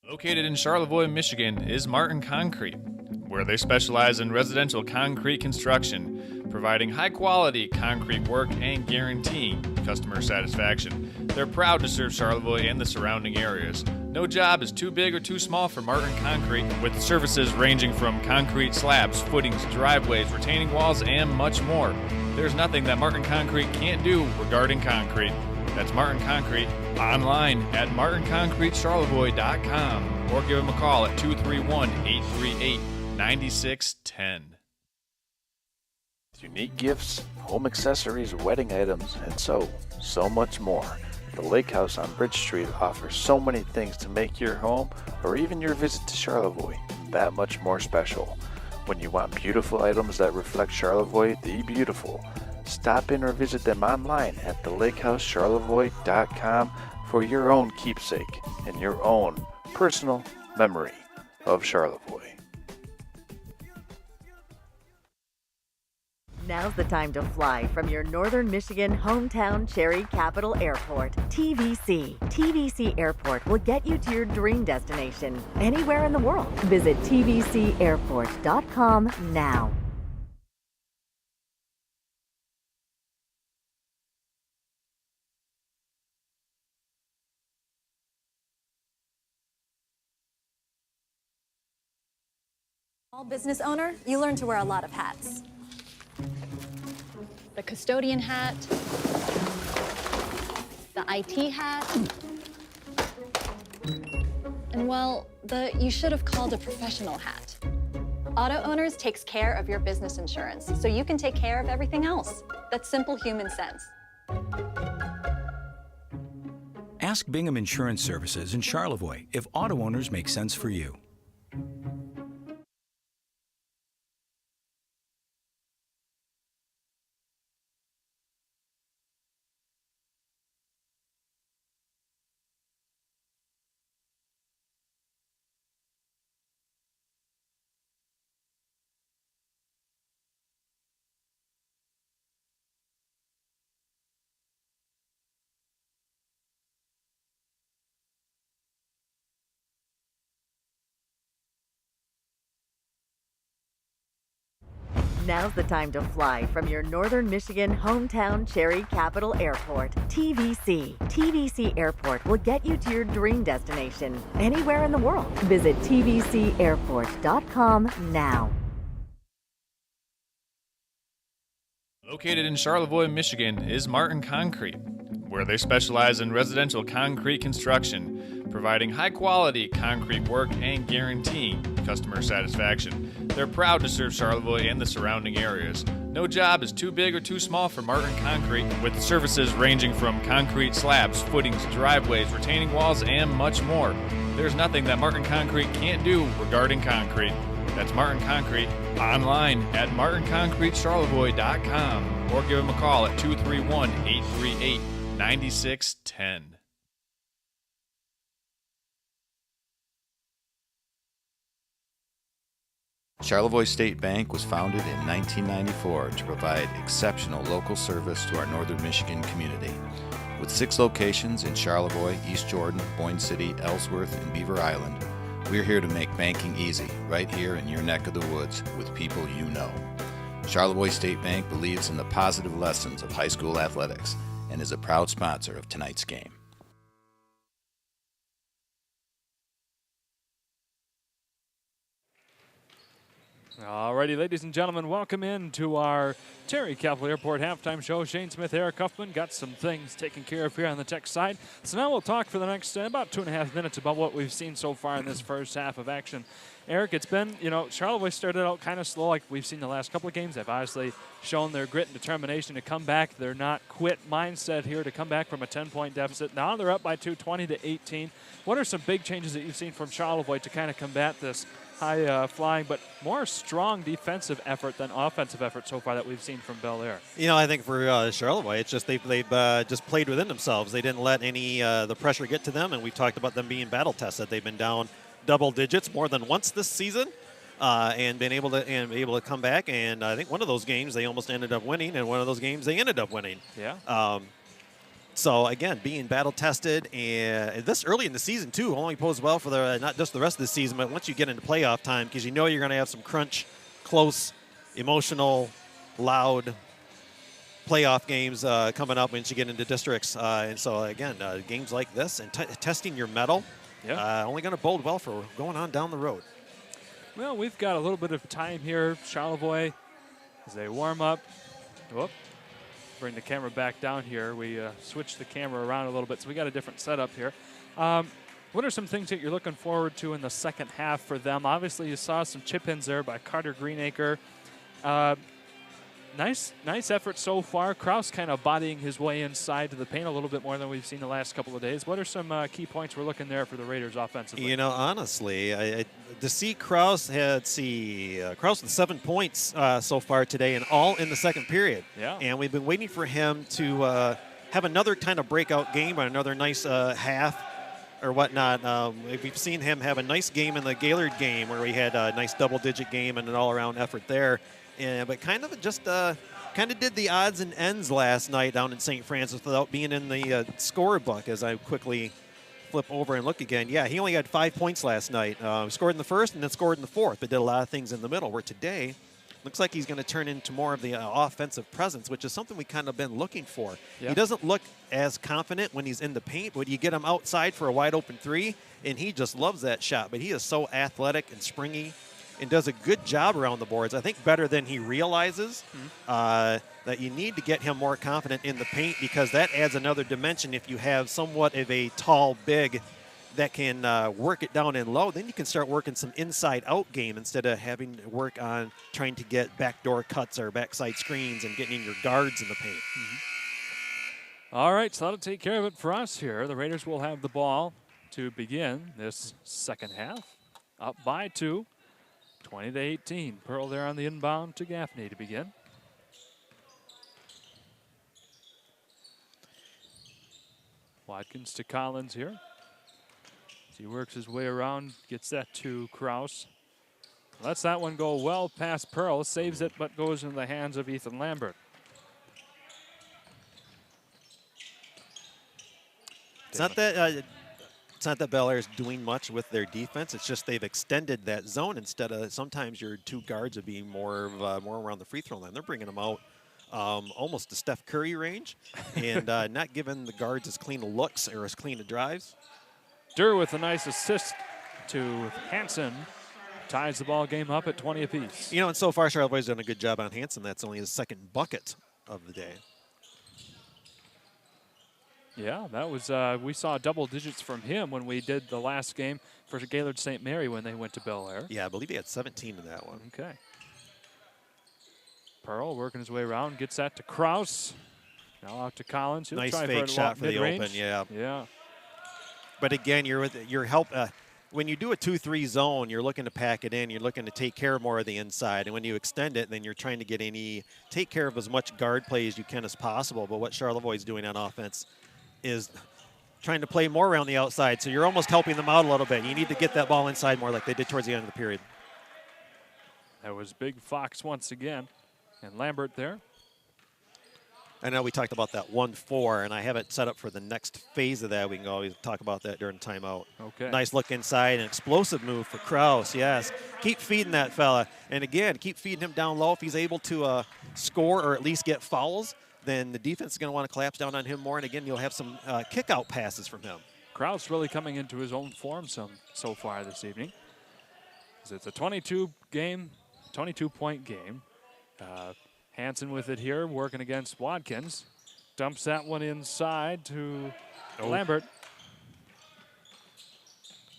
Located in Charlevoix, Michigan, is Martin Concrete, where they specialize in residential concrete construction, providing high-quality concrete work and guaranteeing customer satisfaction. They're proud to serve Charlevoix and the surrounding areas. No job is too big or too small for Martin Concrete, with services ranging from concrete slabs, footings, driveways, retaining walls, and much more. There's nothing that Martin Concrete can't do regarding concrete. That's Martin Concrete, online at martinconcretecharlevoix.com or give them a call at 231-838-9610. Unique gifts, home accessories, wedding items, and so much more. The Lake House on Bridge Street offers so many things to make your home or even your visit to Charlevoix that much more special. When you want beautiful items that reflect Charlevoix the beautiful, stop in or visit them online at thelakehousecharlevoix.com for your own keepsake and your own personal memory of Charlevoix. Now's the time to fly from your northern Michigan hometown cherry capital airport, TVC. TVC Airport will get you to your dream destination anywhere in the world. Visit tvcairport.com now. Small business owner, you learn to wear a lot of hats. The custodian hat, the IT hat, and well, you should have called a professional hat. Auto Owners takes care of your business insurance, so you can take care of everything else. That's simple human sense. Ask Bingham Insurance Services in Charlevoix if auto owners make sense for you. Now's the time to fly from your northern Michigan hometown cherry capital airport, TVC. TVC Airport will get you to your dream destination anywhere in the world. Visit tvcairport.com now. Located in Charlevoix, Michigan is Martin Concrete, where they specialize in residential concrete construction, providing high-quality concrete work and guaranteeing customer satisfaction. They're proud to serve Charlevoix and the surrounding areas. No job is too big or too small for Martin Concrete, with services ranging from concrete slabs, footings, driveways, retaining walls, and much more. There's nothing that Martin Concrete can't do regarding concrete. That's Martin Concrete, online at martinconcretecharlevoix.com, or give them a call at 231-838-9610. Charlevoix State Bank was founded in 1994 to provide exceptional local service to our northern Michigan community. With 6 locations in Charlevoix, East Jordan, Boyne City, Ellsworth, and Beaver Island, we're here to make banking easy, right here in your neck of the woods with people you know. Charlevoix State Bank believes in the positive lessons of high school athletics and is a proud sponsor of tonight's game. Alrighty, ladies and gentlemen, welcome in to our Terry Capital Airport halftime show. Shane Smith, Eric Huffman got some things taken care of here on the tech side. So now we'll talk for the next about 2.5 minutes about what we've seen so far in this first half of action. Eric, it's been, Charlevoix started out kind of slow like we've seen the last couple of games. They've obviously shown their grit and determination to come back. They're not quit mindset here to come back from a 10-point deficit. Now they're up by 2, 20-18. What are some big changes that you've seen from Charlevoix to kind of combat this high flying, but more strong defensive effort than offensive effort so far that we've seen from Bellaire? I think for Charlevoix, it's just they've just played within themselves. They didn't let any the pressure get to them, and we've talked about them being battle tested. They've been down double digits more than once this season, and been able to come back. And I think one of those games they almost ended up winning, and one of those games they ended up winning. Yeah. So again, being battle tested, and this early in the season too only bodes well for the not just the rest of the season, but once you get into playoff time, because you're going to have some crunch, close, emotional, loud playoff games coming up once you get into districts. And so again, games like this and testing your mettle, only going to bode well for going on down the road. Well, we've got a little bit of time here, Charlevoix, as they warm up. Whoop. Bring the camera back down here. We switched the camera around a little bit, so we got a different setup here. What are some things that you're looking forward to in the second half for them? Obviously, you saw some chip-ins there by Carter Greenacre. Nice effort so far. Kraus kind of bodying his way inside to the paint a little bit more than we've seen the last couple of days. What are some key points we're looking there for the Raiders offensively? Honestly, to see Kraus Kraus with 7 points so far today, and all in the second period. Yeah. And we've been waiting for him to have another kind of breakout game or another nice half or whatnot. We've seen him have a nice game in the Gaylord game where he had a nice double-digit game and an all-around effort there. But kind of just kind of did the odds and ends last night down in St. Francis without being in the scorebook as I quickly flip over and look again. Yeah, he only had 5 points last night. Scored in the first and then scored in the fourth, but did a lot of things in the middle, where today looks like he's going to turn into more of the offensive presence, which is something we kind of been looking for. Yeah. He doesn't look as confident when he's in the paint, but you get him outside for a wide open three, and he just loves that shot. But he is so athletic and springy and does a good job around the boards. I think better than he realizes that you need to get him more confident in the paint, because that adds another dimension. If you have somewhat of a tall big that can work it down and low, then you can start working some inside-out game instead of having to work on trying to get backdoor cuts or backside screens and getting in your guards in the paint. All right, so that'll take care of it for us here. The Raiders will have the ball to begin this second half. Up by 2, 20-18. Pearl there on the inbound to Gaffney to begin. Watkins to Collins here. As he works his way around, gets that to Kraus. Lets that one go well past Pearl, saves it, but goes into the hands of Ethan Lambert. It's not that Bellaire is doing much with their defense. It's just they've extended that zone instead of sometimes your two guards are being more around the free throw line. They're bringing them out almost to Steph Curry range and not giving the guards as clean looks or as clean drives. Durr with a nice assist to Hansen. Ties the ball game up at 20 apiece. You know, and so far Charlevoix's done a good job on Hansen. That's only his second bucket of the day. Yeah, that was, we saw double digits from him when we did the last game for Gaylord St. Mary when they went to Bellaire. Yeah, I believe he had 17 in that one. Okay. Pearl working his way around, gets that to Kraus. Now out to Collins. He'll Nice try fake shot for the open, yeah. Yeah. But again, you're with your help. When you do a 2-3 zone, you're looking to pack it in. You're looking to take care of more of the inside. And when you extend it, then you're trying to take care of as much guard play as you can as possible. But what Charlevoix is doing on offense is trying to play more around the outside. So you're almost helping them out a little bit. You need to get that ball inside more like they did towards the end of the period. That was Big Fox once again. And Lambert there. I know we talked about that 1-4, and I have it set up for the next phase of that. We can always talk about that during timeout. Okay. Nice look inside, an explosive move for Kraus, yes. Keep feeding that fella. And again, keep feeding him down low. If he's able to score or at least get fouls, then the defense is going to want to collapse down on him more. And again, you'll have some kick-out passes from him. Kraus really coming into his own form so far this evening. It's a 22-point game. Hansen with it here, working against Watkins. Dumps that one inside to Lambert.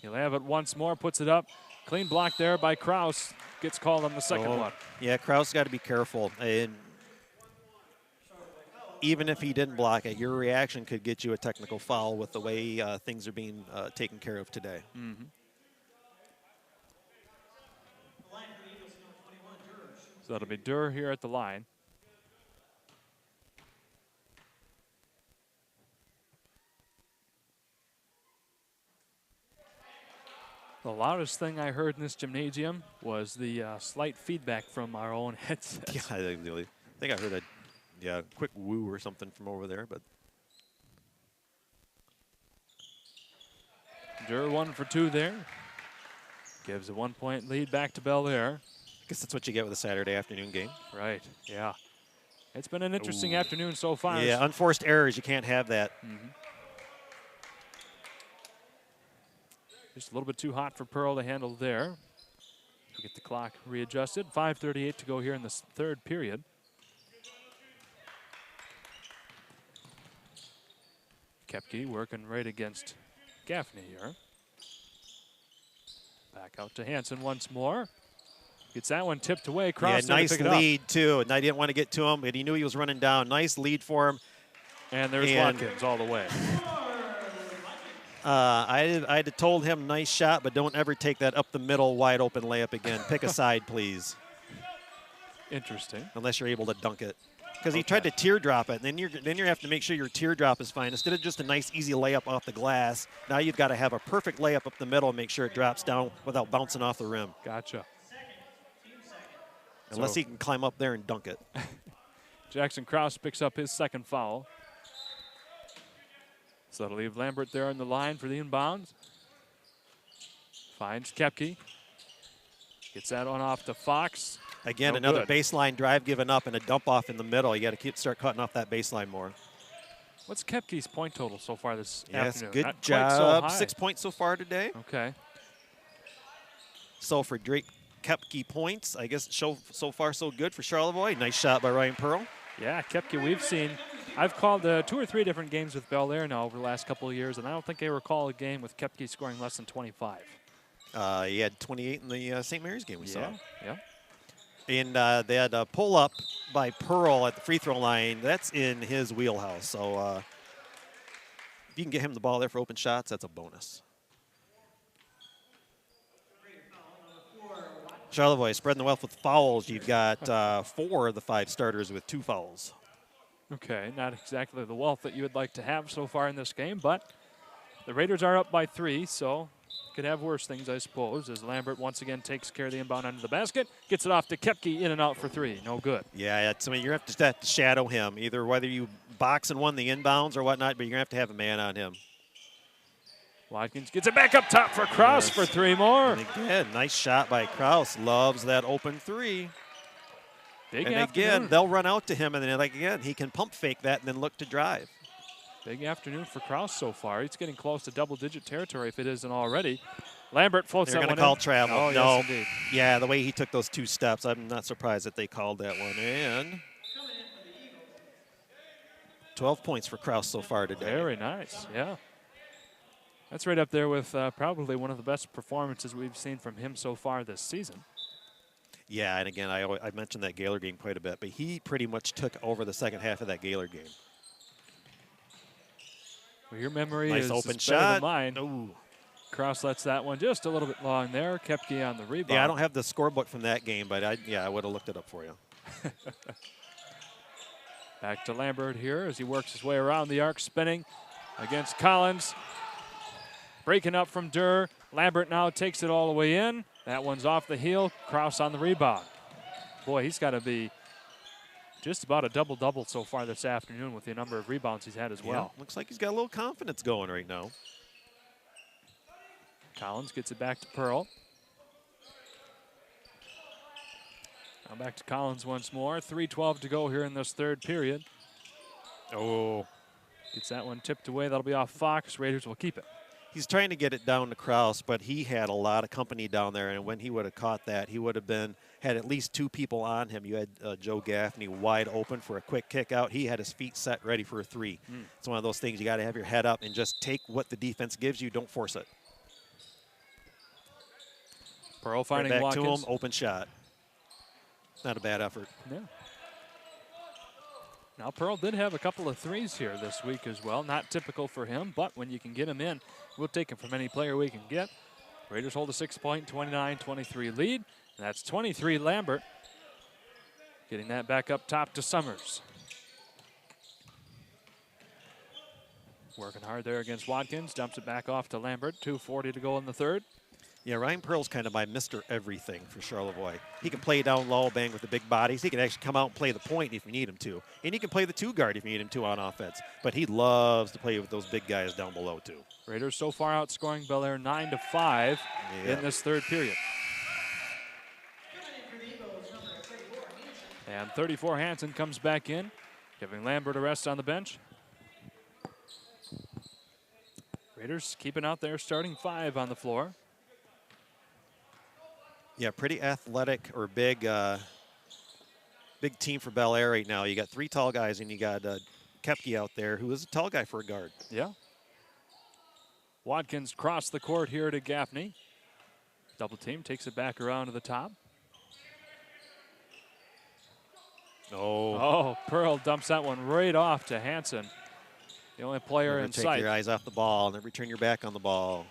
He'll have it once more, puts it up. Clean block there by Kraus. Gets called on the second one. Yeah, Kraus got to be careful. And even if he didn't block it, your reaction could get you a technical foul with the way things are being taken care of today. Mm-hmm. So that'll be Durr here at the line. The loudest thing I heard in this gymnasium was the slight feedback from our own headsets. Yeah, I think I heard a quick woo or something from over there, but Durr 1 for 2 there. Gives a 1-point lead back to Bellaire. I guess that's what you get with a Saturday afternoon game. Right, yeah. It's been an interesting afternoon so far. Yeah, unforced errors, you can't have that. Mm-hmm. Just a little bit too hot for Pearl to handle there. We get the clock readjusted. 5:38 to go here in this third period. Kepke working right against Gaffney here. Back out to Hansen once more. Gets that one tipped away. Kraus Yeah, nice to pick it lead, too. And I didn't want to get to him, but he knew he was running down. Nice lead for him. And there's Watkins all the way. I had told him, nice shot, but don't ever take that up the middle wide open layup again. Pick a side, please. Interesting. Unless you're able to dunk it. Because he tried to teardrop it, and then you have to make sure your teardrop is fine. Instead of just a nice, easy layup off the glass, now you've got to have a perfect layup up the middle and make sure it drops down without bouncing off the rim. Gotcha. Unless he can climb up there and dunk it. Jackson Krause picks up his second foul. So that'll leave Lambert there on the line for the inbounds. Finds Koepke. Gets that one off to Fox. Again, No another good. baseline drive given up and a dump off in the middle. You got to start cutting off that baseline more. What's Koepke's point total so far this Yes, afternoon? good Not quite so job. high. 6 points so far today. Okay. So for Drake Koepke points, I guess so far so good for Charlevoix. Nice shot by Ryan Pearl. Yeah, Koepke, we've seen. I've called 2 or 3 different games with Bellaire now over the last couple of years, and I don't think I recall a game with Koepke scoring less than 25. He had 28 in the St. Mary's game we saw. Yeah. And they had a pull-up by Pearl at the free throw line. That's in his wheelhouse. So if you can get him the ball there for open shots, that's a bonus. Charlevoix spreading the wealth with fouls. You've got 4 of the 5 starters with 2 fouls. Okay, not exactly the wealth that you would like to have so far in this game, but the Raiders are up by 3, so could have worse things, I suppose, as Lambert once again takes care of the inbound under the basket, gets it off to Koepke, in and out for 3. No good. Yeah, I mean, you're going to have to shadow him, either whether you box and won the inbounds or whatnot, but you're going to have a man on him. Watkins gets it back up top for Krause for 3 more. And again, nice shot by Krause. Loves that open 3. Big and afternoon. again, they'll run out to him, and then again, he can pump fake that and then look to drive. Big afternoon for Krause so far. He's getting close to double-digit territory if it isn't already. Lambert floats They're that going one to call in. travel. Oh, no. yes, indeed. Yeah, the way he took those 2 steps, I'm not surprised that they called that one. And 12 points for Krause so far today. Very nice, yeah. That's right up there with probably one of the best performances we've seen from him so far this season. Yeah, and again, I mentioned that Gaylor game quite a bit, but he pretty much took over the second half of that Gaylor game. Well, your memory Nice is open better shot. than mine. Ooh. Krause lets that one just a little bit long there. Koepke on the rebound. Yeah, I don't have the scorebook from that game, but I would have looked it up for you. Back to Lambert here as he works his way around the arc, spinning against Collins. Breaking up from Durr. Lambert now takes it all the way in. That one's off the heel. Krause on the rebound. Boy, he's got to be just about a double-double so far this afternoon with the number of rebounds he's had as well. Yeah, looks like he's got a little confidence going right now. Collins gets it back to Pearl. Now back to Collins once more. 3:12 to go here in this third period. Oh. Gets that one tipped away. That'll be off Fox. Raiders will keep it. He's trying to get it down to Krause, but he had a lot of company down there, and when he would have caught that, he would have had at least 2 people on him. You had Joe Gaffney wide open for a quick kick out. He had his feet set ready for a 3. It's one of those things you got to have your head up and just take what the defense gives you. Don't force it. Pearl finding right back Watkins. to him, open shot. Not a bad effort. Yeah. Now, Pearl did have a couple of threes here this week as well. Not typical for him, but when you can get him in, we'll take him from any player we can get. Raiders hold a 6-point, 29-23 lead. And that's 23 Lambert. Getting that back up top to Summers. Working hard there against Watkins. Dumps it back off to Lambert. 2:40 to go in the third. Yeah, Ryan Pearl's kind of my Mr. Everything for Charlevoix. He can play down low, bang with the big bodies. He can actually come out and play the point if you need him to. And he can play the 2 guard if you need him to on offense. But he loves to play with those big guys down below, too. Raiders so far outscoring Bellaire 9-5 in this third period. And 34 Hansen comes back in, giving Lambert a rest on the bench. Raiders keeping out their starting 5 on the floor. Yeah, pretty athletic or big team for Bellaire right now. You got 3 tall guys, and you got Koepke out there, who is a tall guy for a guard. Yeah. Watkins crossed the court here to Gaffney. Double team, takes it back around to the top. Oh, Pearl dumps that one right off to Hansen. The only player in take sight. your eyes off the ball, and then return your back on the ball.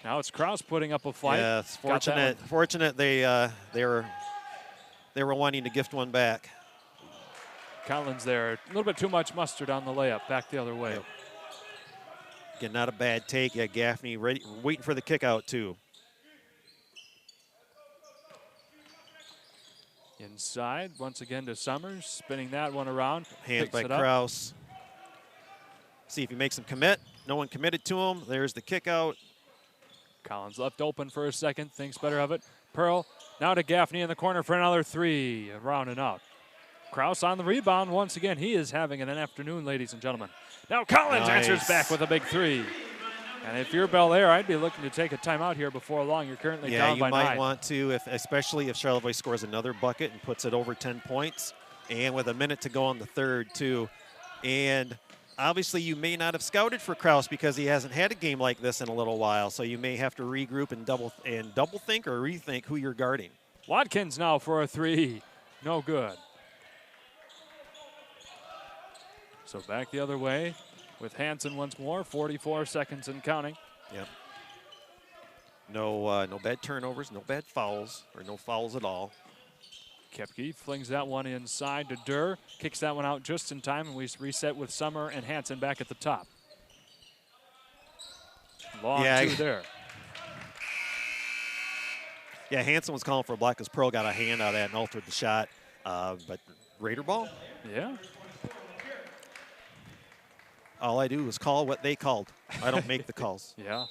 Now it's Krause putting up a fight. Yeah, it's Got that fortunate they were wanting to gift one back. Collins there. A little bit too much mustard on the layup. Back the other way. Yep. Again, not a bad take. Yeah, Gaffney waiting for the kick out, too. Inside, once again to Summers, spinning that one around. Hand by picks it up. Kraus. See if he makes him commit. No one committed to him. There's the kick out. Collins left open for a second, thinks better of it. Pearl now to Gaffney in the corner for another three, round and out. Kraus on the rebound once again. He is having an afternoon, ladies and gentlemen. Now Collins answers back with a big three. And if you're Bellaire, I'd be looking to take a timeout here before long. You're currently down by 9. Yeah, you might want to, especially if Charlevoix scores another bucket and puts it over 10 points. And with a minute to go on the third, too. And obviously, you may not have scouted for Kraus because he hasn't had a game like this in a little while. So you may have to regroup and double think or rethink who you're guarding. Watkins now for a three. No good. So back the other way with Hansen once more. 44 seconds and counting. Yep. No bad turnovers, no bad fouls, or no fouls at all. Kepke flings that one inside to Durr. Kicks that one out just in time, and we reset with Summer and Hansen back at the top. Long two there. Yeah, Hansen was calling for a block because Pearl got a hand out of that and altered the shot. But Raider ball? Yeah. All I do is call what they called. I don't make the calls. Yeah.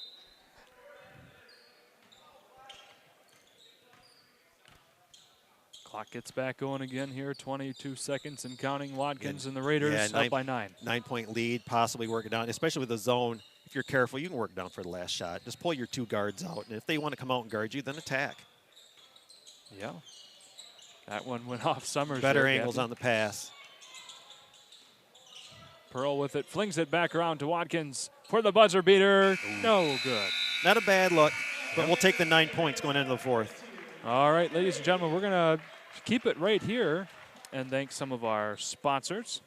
Clock gets back going again here. 22 seconds and counting. Watkins and the Raiders up by 9. 9-point lead, possibly work it down, especially with the zone. If you're careful, you can work down for the last shot. Just pull your 2 guards out, and if they want to come out and guard you, then attack. Yeah. That one went off Summers. Better angles on the pass. Pearl with it, flings it back around to Watkins for the buzzer beater. Ooh. No good. Not a bad look, but we'll take the 9 points going into the fourth. All right, ladies and gentlemen, we're going to keep it right here and thank some of our sponsors.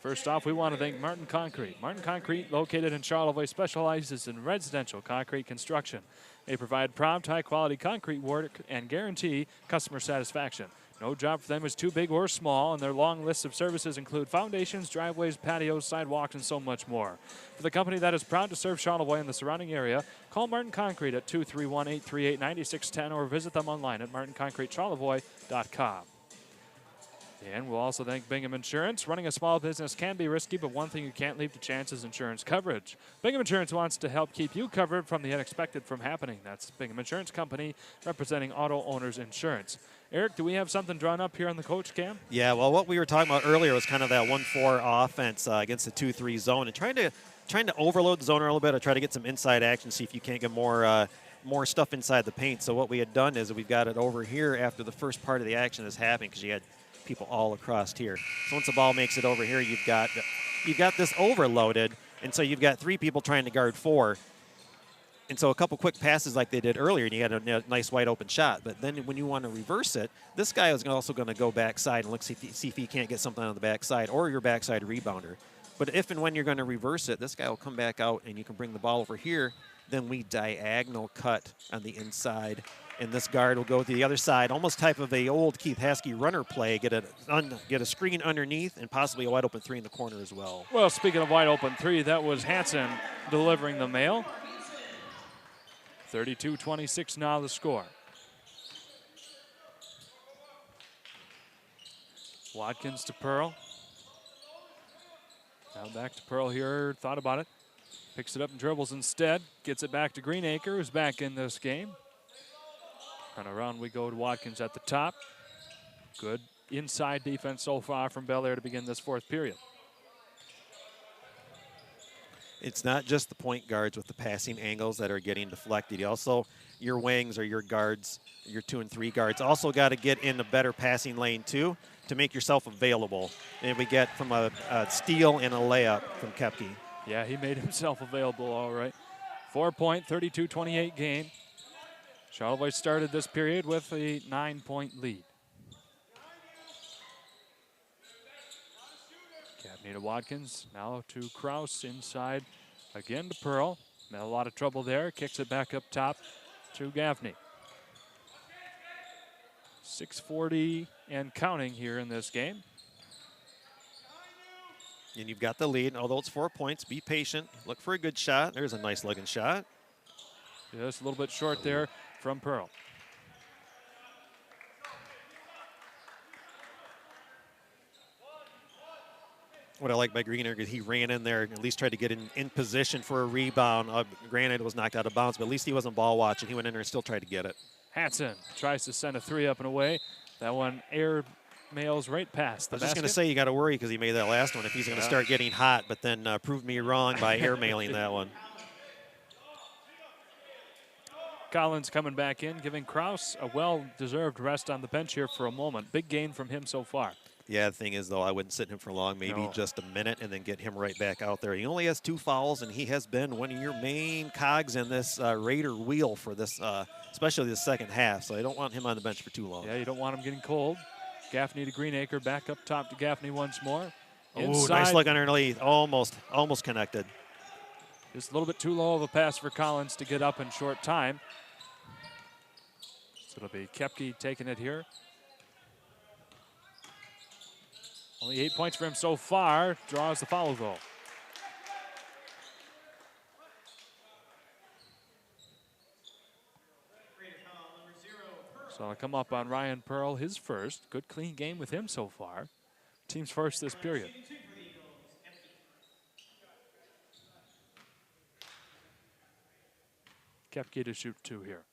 First off, we want to thank Martin Concrete. Martin Concrete, located in Charlevoix, specializes in residential concrete construction. They provide prompt, high-quality concrete work and guarantee customer satisfaction. No job for them is too big or small, and their long list of services include foundations, driveways, patios, sidewalks, and so much more. For the company that is proud to serve Charlevoix and the surrounding area, call Martin Concrete at 231-838-9610 or visit them online at martinconcretecharlevoix.com. And we'll also thank Bingham Insurance. Running a small business can be risky, but one thing you can't leave to chance is insurance coverage. Bingham Insurance wants to help keep you covered from the unexpected from happening. That's Bingham Insurance Company, representing auto owners insurance. Eric, do we have something drawn up here on the coach cam? Yeah, well, what we were talking about earlier was kind of that 1-4 offense against the 2-3 zone, and trying to overload the zone a little bit, or try to get some inside action, see if you can't get more stuff inside the paint. So what we had done is we've got it over here after the first part of the action is happening, because you had people all across here. So once the ball makes it over here, you've got this overloaded, and so you've got 3 people trying to guard 4. And so a couple quick passes like they did earlier, and you had a nice wide open shot. But then when you want to reverse it, this guy is also going to go backside and look see if he can't get something on the backside, or your backside rebounder. But if and when you're going to reverse it, this guy will come back out and you can bring the ball over here. Then we diagonal cut on the inside, and this guard will go to the other side, almost type of a old Keith Haskey runner play, get a screen underneath, and possibly a wide open 3 in the corner as well. Well, speaking of wide open 3, that was Hansen delivering the mail. 32-26 now the score. Watkins to Pearl. Now back to Pearl here, thought about it. Picks it up and dribbles instead. Gets it back to Greenacre, who's back in this game. And around we go to Watkins at the top. Good inside defense so far from Bellaire to begin this fourth period. It's not just the point guards with the passing angles that are getting deflected. You also, your wings or your guards, your 2 and 3 guards, also got to get in a better passing lane too to make yourself available. And we get from a steal and a layup from Kepke. Yeah, he made himself available all right. 4-point, 32-28 game. Charlevoix started this period with a 9-point lead. Gaffney to Watkins, now to Kraus inside, again to Pearl. Had a lot of trouble there, kicks it back up top to Gaffney. 6:40 and counting here in this game. And you've got the lead, although it's 4 points, be patient, look for a good shot. There's a nice looking shot. Just a little bit short there from Pearl. What I like by Greener is he ran in there and at least tried to get in position for a rebound. Granted, it was knocked out of bounds, but at least he wasn't ball watching. He went in there and still tried to get it. Hatson tries to send a 3 up and away. That one air mails right past the I was just basket. going to say you got to worry because he made that last one if he's going to start getting hot, but then proved me wrong by air mailing that one. Collins coming back in, giving Kraus a well-deserved rest on the bench here for a moment. Big gain from him so far. Yeah, the thing is, though, I wouldn't sit him for long, maybe just a minute, and then get him right back out there. He only has 2 fouls, and he has been one of your main cogs in this Raider wheel for this, especially the second half. So I don't want him on the bench for too long. Yeah, you don't want him getting cold. Gaffney to Greenacre, back up top to Gaffney once more. Oh, nice look underneath, almost connected. Just a little bit too low of a pass for Collins to get up in short time. So it'll be Koepke taking it here. Only 8 points for him so far. Draws the foul goal. So I'll come up on Ryan Pearl, his first. Good clean game with him so far. Team's first this period. Koepke to shoot 2 here.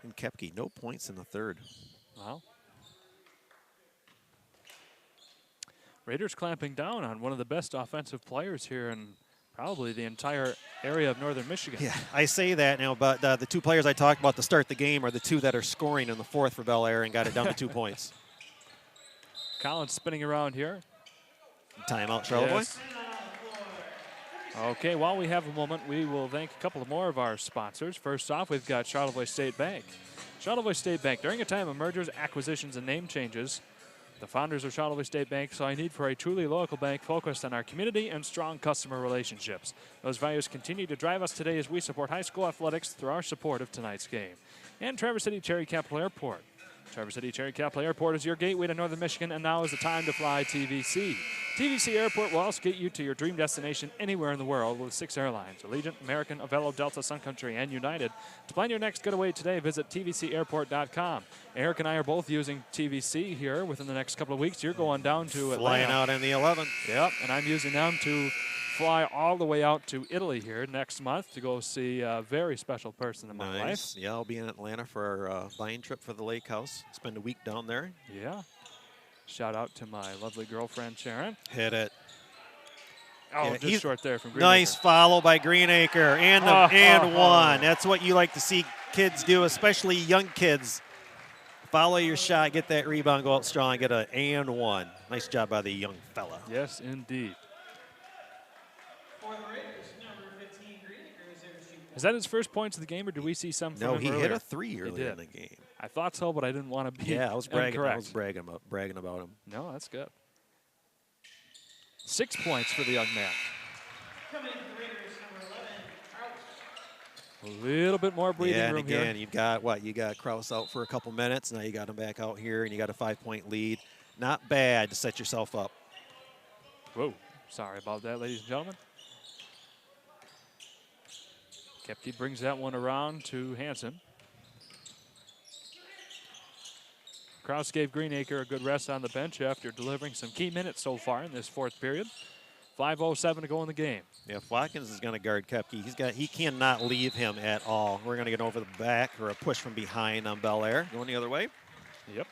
And Koepke, no points in the third. Wow. Raiders clamping down on one of the best offensive players here in probably the entire area of northern Michigan. Yeah, I say that now, but the 2 players I talked about to start the game are the 2 that are scoring in the fourth for Bellaire and got it down to 2 points. Collins spinning around here. Timeout, Charlevoix. Yes. Okay, while we have a moment, we will thank a couple more of our sponsors. First off, we've got Charlevoix State Bank. Charlevoix State Bank, during a time of mergers, acquisitions, and name changes, the founders of Charlevoix State Bank saw a need for a truly local bank focused on our community and strong customer relationships. Those values continue to drive us today as we support high school athletics through our support of tonight's game. And Traverse City Cherry Capital Airport. Traverse City Cherry Capital Airport is your gateway to northern Michigan, and now is the time to fly TVC. TVC Airport will also get you to your dream destination anywhere in the world with 6 airlines: Allegiant, American, Avelo, Delta, Sun Country, and United. To plan your next getaway today, visit tvcairport.com. Eric and I are both using TVC here within the next couple of weeks. You're going down to Atlanta. Flying out in the 11th. Yep, and I'm using them to fly all the way out to Italy here next month to go see a very special person in my life. Yeah, I'll be in Atlanta for our buying trip for the lake house. Spend a week down there. Yeah. Shout out to my lovely girlfriend, Sharon. Hit it. Oh, Yeah, just short there from Greenacre. Nice follow by Greenacre and one. That's what you like to see kids do, especially young kids. Follow your shot, get that rebound, go out strong, get an and one. Nice job by the young fella. Yes, indeed. For the Raiders, number 15, Greenacre is there to shoot. Is that his first points of the game, or do we see some from No, him he hit earlier? a 3 earlier in the game. I thought so, but I didn't want to be Yeah, I was bragging. incorrect. I was bragging about him. No, that's good. 6 points for the young man. Coming in for the Raiders, number 11, Kraus. A little bit more breathing Yeah, and room again, here. you've got what? You got Kraus out for a couple minutes. Now you got him back out here, and you got a 5-point lead. Not bad to set yourself up. Whoa, sorry about that, ladies and gentlemen. Koepke brings that one around to Hansen. Kraus gave Greenacre a good rest on the bench after delivering some key minutes so far in this fourth period. 5:07 to go in the game. Yeah, if Watkins is going to guard Koepke, he cannot leave him at all. We're going to get over the back or a push from behind on Bellaire. Going the other way. Yep.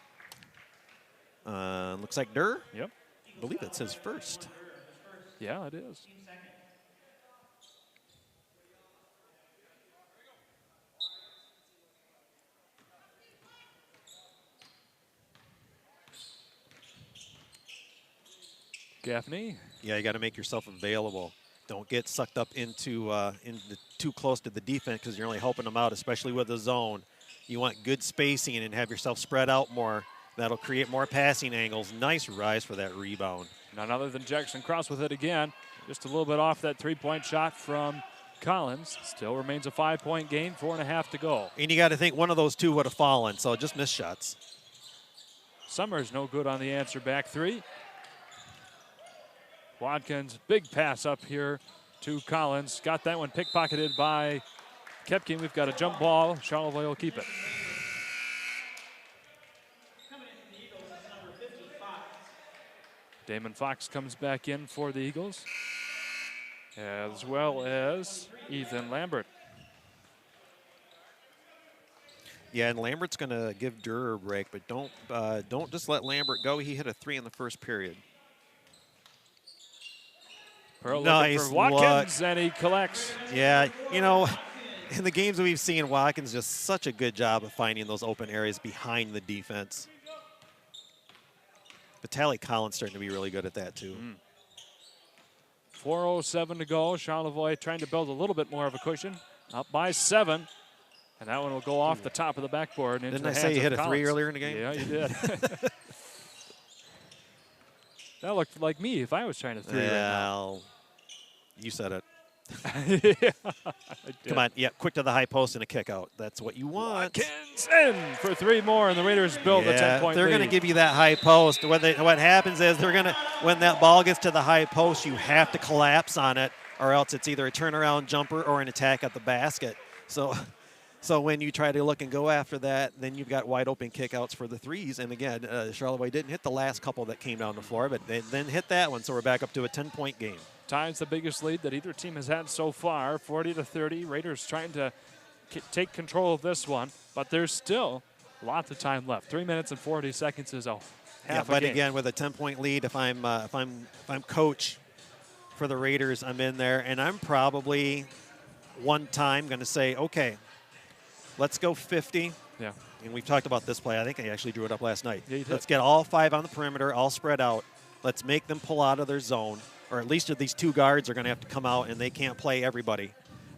Looks like Durr. Yep. I believe it's his first. Yeah, it is. Gaffney. Yeah, you got to make yourself available. Don't get sucked up into too close to the defense because you're only helping them out, especially with the zone. You want good spacing and have yourself spread out more. That'll create more passing angles. Nice rise for that rebound. None other than Jackson Cross with it again. Just a little bit off that three-point shot from Collins. Still remains a 5-point gain, 4.5 to go. And you got to think one of those 2 would have fallen, so just missed shots. Summers no good on the answer back 3. Watkins, big pass up here to Collins. Got that one pickpocketed by Koepke. We've got a jump ball. Charlevoix will keep it. Damon Fox comes back in for the Eagles, as well as Ethan Lambert. Yeah, and Lambert's going to give Durer a break, but don't just let Lambert go. He hit a 3 in the first period. Pearl Nice looking for Watkins, and he collects. Yeah, you know, in the games that we've seen, Watkins just such a good job of finding those open areas behind the defense. Vitaly Collins starting to be really good at that, too. 4:07 to go. Charlevoix trying to build a little bit more of a cushion. Up by 7. And that one will go off the top of the backboard. And into Didn't I the say hands you hit of a 3 Collins. earlier in the game? Yeah, you did. That looked like me if I was trying to 3 right now. Well, you said it. Yeah, I did. Come on, yeah, quick to the high post and a kick out. That's what you want. Watkins in for 3 more, and the Raiders build a 10-point they're lead. going to give you that high post. What happens is when that ball gets to the high post, you have to collapse on it, or else it's either a turnaround jumper or an attack at the basket. So when you try to look and go after that, then you've got wide open kickouts for the threes. And again, Charlevoix didn't hit the last couple that came down the floor, but they then hit that one. So we're back up to a 10-point game. Ties the biggest lead that either team has had so far, 40-30. Raiders trying to take control of this one, but there's still lots of time left. 3 minutes and 40 seconds is half a but game. again, with a 10-point lead, if I'm coach for the Raiders, I'm in there, and I'm probably one time going to say, okay, let's go 50. Yeah. And we've talked about this play. I think I actually drew it up last night. Yeah, you did. Let's get all 5 on the perimeter, all spread out. Let's make them pull out of their zone, or at least these 2 guards are going to have to come out, and they can't play everybody.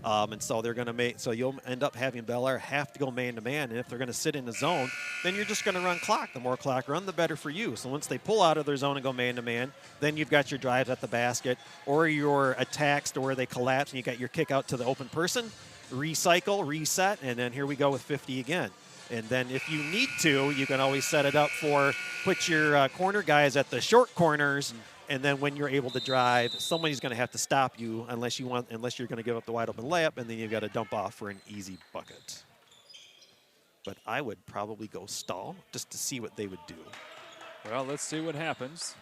And so they're going to make. So you'll end up having Bellaire have to go man-to-man, and if they're going to sit in the zone, then you're just going to run clock. The more clock run, the better for you. So once they pull out of their zone and go man-to-man, then you've got your drives at the basket, or your attacks to where they collapse, and you got your kick out to the open person. Recycle, reset, and then here we go with 50 again. And then if you need to, you can always set it up for put your corner guys at the short corners, and then when you're able to drive, somebody's going to have to stop you unless you're going to give up the wide open layup, and then you've got to dump off for an easy bucket. But I would probably go stall just to see what they would do. Well, let's see what happens.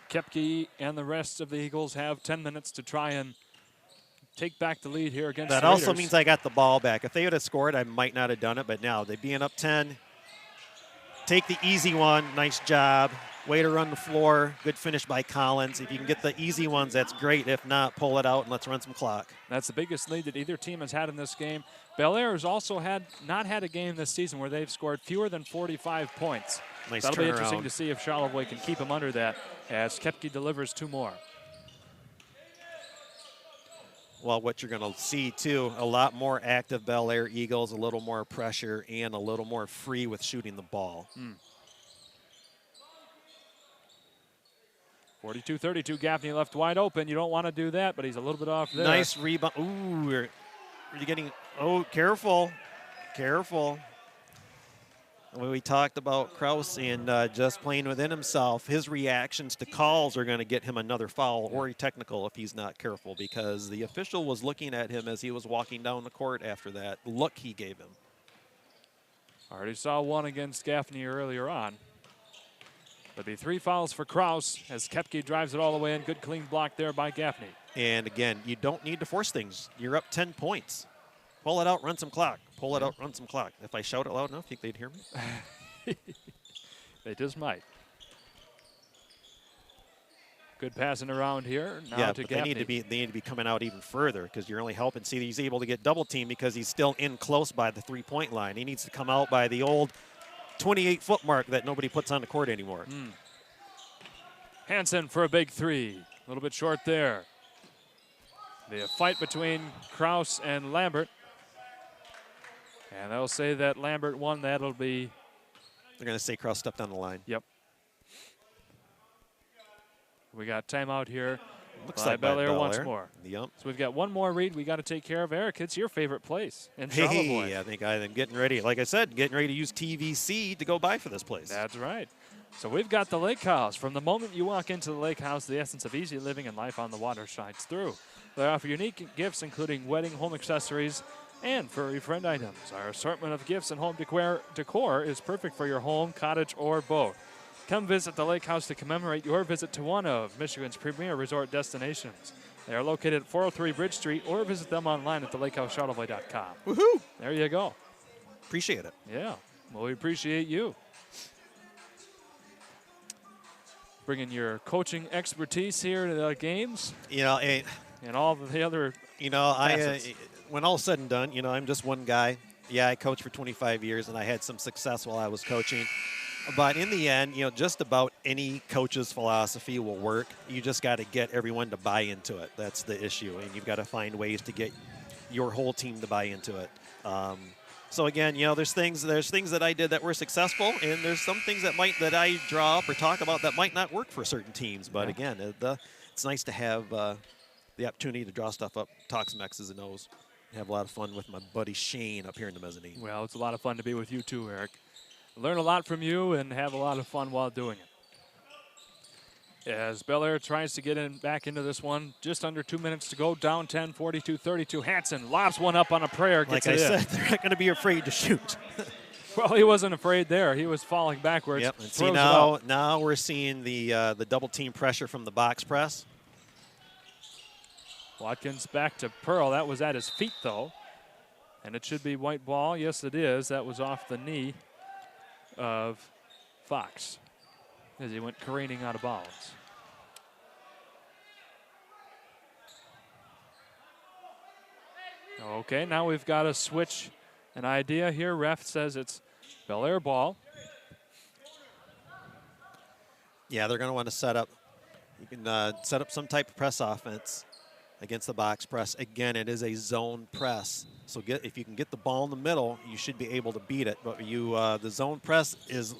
Koepke and the rest of the Eagles have 10 minutes to try and take back the lead here against That the also Raiders. means I got the ball back. If they would have scored, I might not have done it. But now they being up 10, take the easy one. Nice job. Way to run the floor. Good finish by Collins. If you can get the easy ones, that's great. If not, pull it out and let's run some clock. That's the biggest lead that either team has had in this game. Bellaire has also not had a game this season where they've scored fewer than 45 points. Nice That'll be turnaround. interesting to see if Charlevoix can keep them under that as Koepke delivers 2 more. Well, what you're going to see, too, a lot more active Bellaire Eagles, a little more pressure, and a little more free with shooting the ball. 42-32, Gaffney left wide open. You don't want to do that, but he's a little bit off there. Nice rebound. Ooh, are you getting – oh, careful. Careful. When we talked about Krause and just playing within himself, his reactions to calls are going to get him another foul or a technical if he's not careful, because the official was looking at him as he was walking down the court after that look he gave him. Already saw one against Gaffney earlier on. There'll be 3 fouls for Krause as Koepke drives it all the way in. Good clean block there by Gaffney. And again, you don't need to force things. You're up 10 points. Pull it out, run some clock. Pull it out, run some clock. If I shout it loud enough, you think they'd hear me? They just might. Good passing around here. Now Yeah, to but they Gaffney. need to be coming out even further, because you're only helping. See, he's able to get double teamed because he's still in close by the 3-point line. He needs to come out by the old 28-foot mark that nobody puts on the court anymore. Hansen for a big 3. A little bit short there. The fight between Krause and Lambert. And they'll say that Lambert won. That'll be... They're going to say Krause stepped on the line. Yep. We got timeout here. Looks by like by Bellaire once Bellaire. more. Yep. So we've got one more read we got to take care of. Eric, it's your favorite place in Charlevoix. Hey, I think I'm getting ready. Like I said, getting ready to use TVC to go by for this place. That's right. So we've got the Lake House. From the moment you walk into the Lake House, the essence of easy living and life on the water shines through. They offer unique gifts, including wedding, home accessories, and furry friend items. Our assortment of gifts and home decor is perfect for your home, cottage, or boat. Come visit the Lake House to commemorate your visit to one of Michigan's premier resort destinations. They are located at 403 Bridge Street, or visit them online at thelakehouseCharlevoix.com. Woohoo! There you go. Appreciate it. Yeah. Well, we appreciate you. Bringing your coaching expertise here to the games. You know, and all the other when all said and done, you know, I'm just one guy. Yeah, I coached for 25 years, and I had some success while I was coaching. But in the end, you know, just about any coach's philosophy will work. You just got to get everyone to buy into it. That's the issue, and you've got to find ways to get your whole team to buy into it. So again, you know, there's things that I did that were successful, and there's some things that I draw up or talk about that might not work for certain teams. But again, it's nice to have the opportunity to draw stuff up, talk some X's and O's, have a lot of fun with my buddy Shane up here in the mezzanine. Well, it's a lot of fun to be with you too, Eric. Learn a lot from you and have a lot of fun while doing it. As Bellaire tries to get back into this one, just under 2 minutes to go, down 10, 42-32. Hansen lobs one up on a prayer. Like I said, they're not going to be afraid to shoot. Well, he wasn't afraid there. He was falling backwards. Yep. And see, now we're seeing the double team pressure from the box press. Watkins back to Pearl. That was at his feet, though. And it should be white ball. Yes, it is. That was off the knee of Fox as he went careening out of bounds. Okay, now we've got to switch an idea here. Ref says it's Bellaire ball. Yeah, they're going to want to set up. You can set up some type of press offense against the box press. Again, it is a zone press. So if you can get the ball in the middle, you should be able to beat it. But the zone press is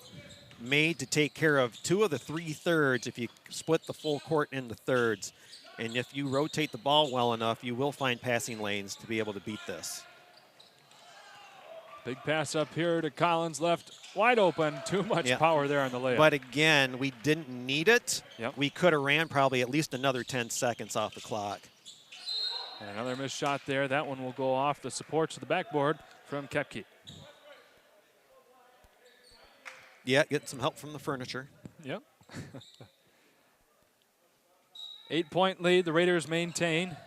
made to take care of 2 of the 3 thirds if you split the full court into thirds. And if you rotate the ball well enough, you will find passing lanes to be able to beat this. Big pass up here to Collins, left wide open. Too much power there on the layup. But again, we didn't need it. Yep. We could have ran probably at least another 10 seconds off the clock. And another missed shot there. That one will go off the supports of the backboard from Kepke. Yeah, getting some help from the furniture. Yep. 8-point lead. The Raiders maintain.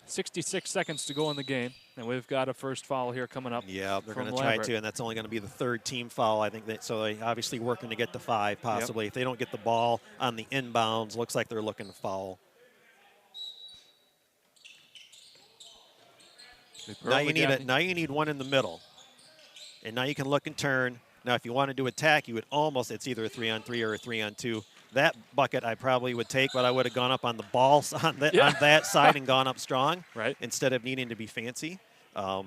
66 seconds to go in the game. And we've got a first foul here coming up. Yeah, they're going to try to, and that's only going to be the 3rd team foul. I think so they obviously working to get to 5 possibly. Yep. If they don't get the ball on the inbounds, looks like they're looking to foul. Now you need one in the middle. And now you can look and turn. Now if you wanted to attack, you would it's either a 3-on-3 or a 3-on-2. That bucket I probably would take, but I would have gone up on the ball on that side and gone up strong, right? Instead of needing to be fancy. But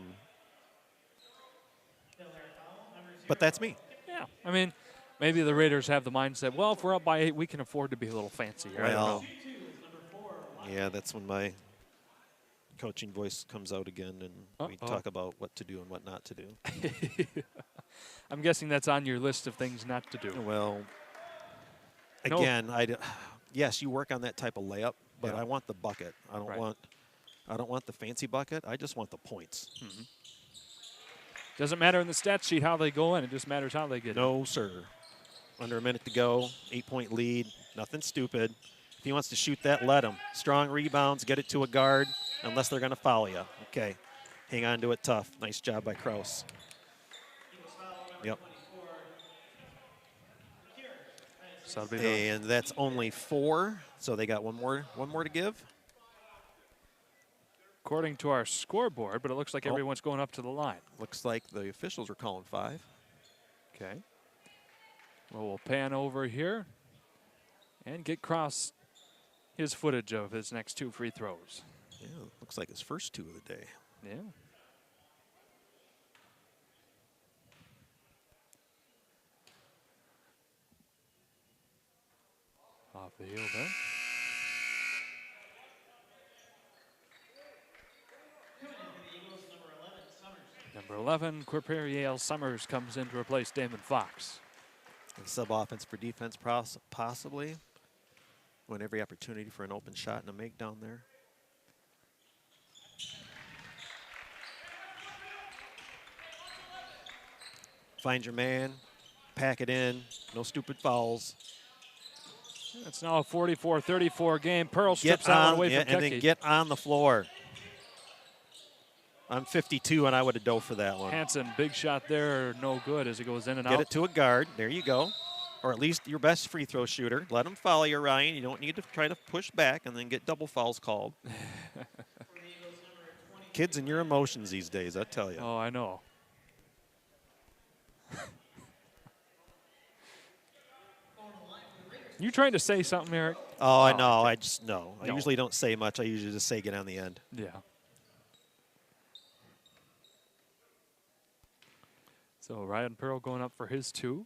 that's me. Yeah, I mean, maybe the Raiders have the mindset, well, if we're up by 8, we can afford to be a little fancy. Well, yeah, that's when my coaching voice comes out again, and we talk about what to do and what not to do. I'm guessing that's on your list of things not to do. Well, again, yes, you work on that type of layup, but I want the bucket. I don't want the fancy bucket. I just want the points. Mm-hmm. Doesn't matter in the stat sheet how they go in. It just matters how they get in. No, sir. Under a minute to go, 8-point lead. Nothing stupid. If he wants to shoot that, let him. Strong rebounds, get it to a guard, unless they're going to foul you. Okay. Hang on to it tough. Nice job by Kraus. Yep. And that's only 4, so they got one more to give. According to our scoreboard, but it looks like everyone's going up to the line. Looks like the officials are calling 5. Okay. Well, we'll pan over here and get Kraus his footage of his next 2 free throws. Yeah, looks like his first 2 of the day. Yeah. Off the heel there. Number 11, Quirperiel Summers comes in to replace Damon Fox. And sub offense for defense, possibly. Win every opportunity for an open shot and a make down there. Find your man, pack it in, no stupid fouls. It's now a 44-34 game. Pearl strips that one away from and Kepke. then get on the floor. I'm 52, and I would have dove for that one. Hansen, big shot there, no good as it goes in and out. Get it to a guard. There you go. Or at least your best free throw shooter. Let him foul you, Ryan. You don't need to try to push back and then get double fouls called. Kids and your emotions these days, I tell you. Oh, I know. You trying to say something, Eric? Oh, I know. I just know. I No. usually don't say much. I usually just say get on the end. Yeah. So Ryan Pearl going up for his 2.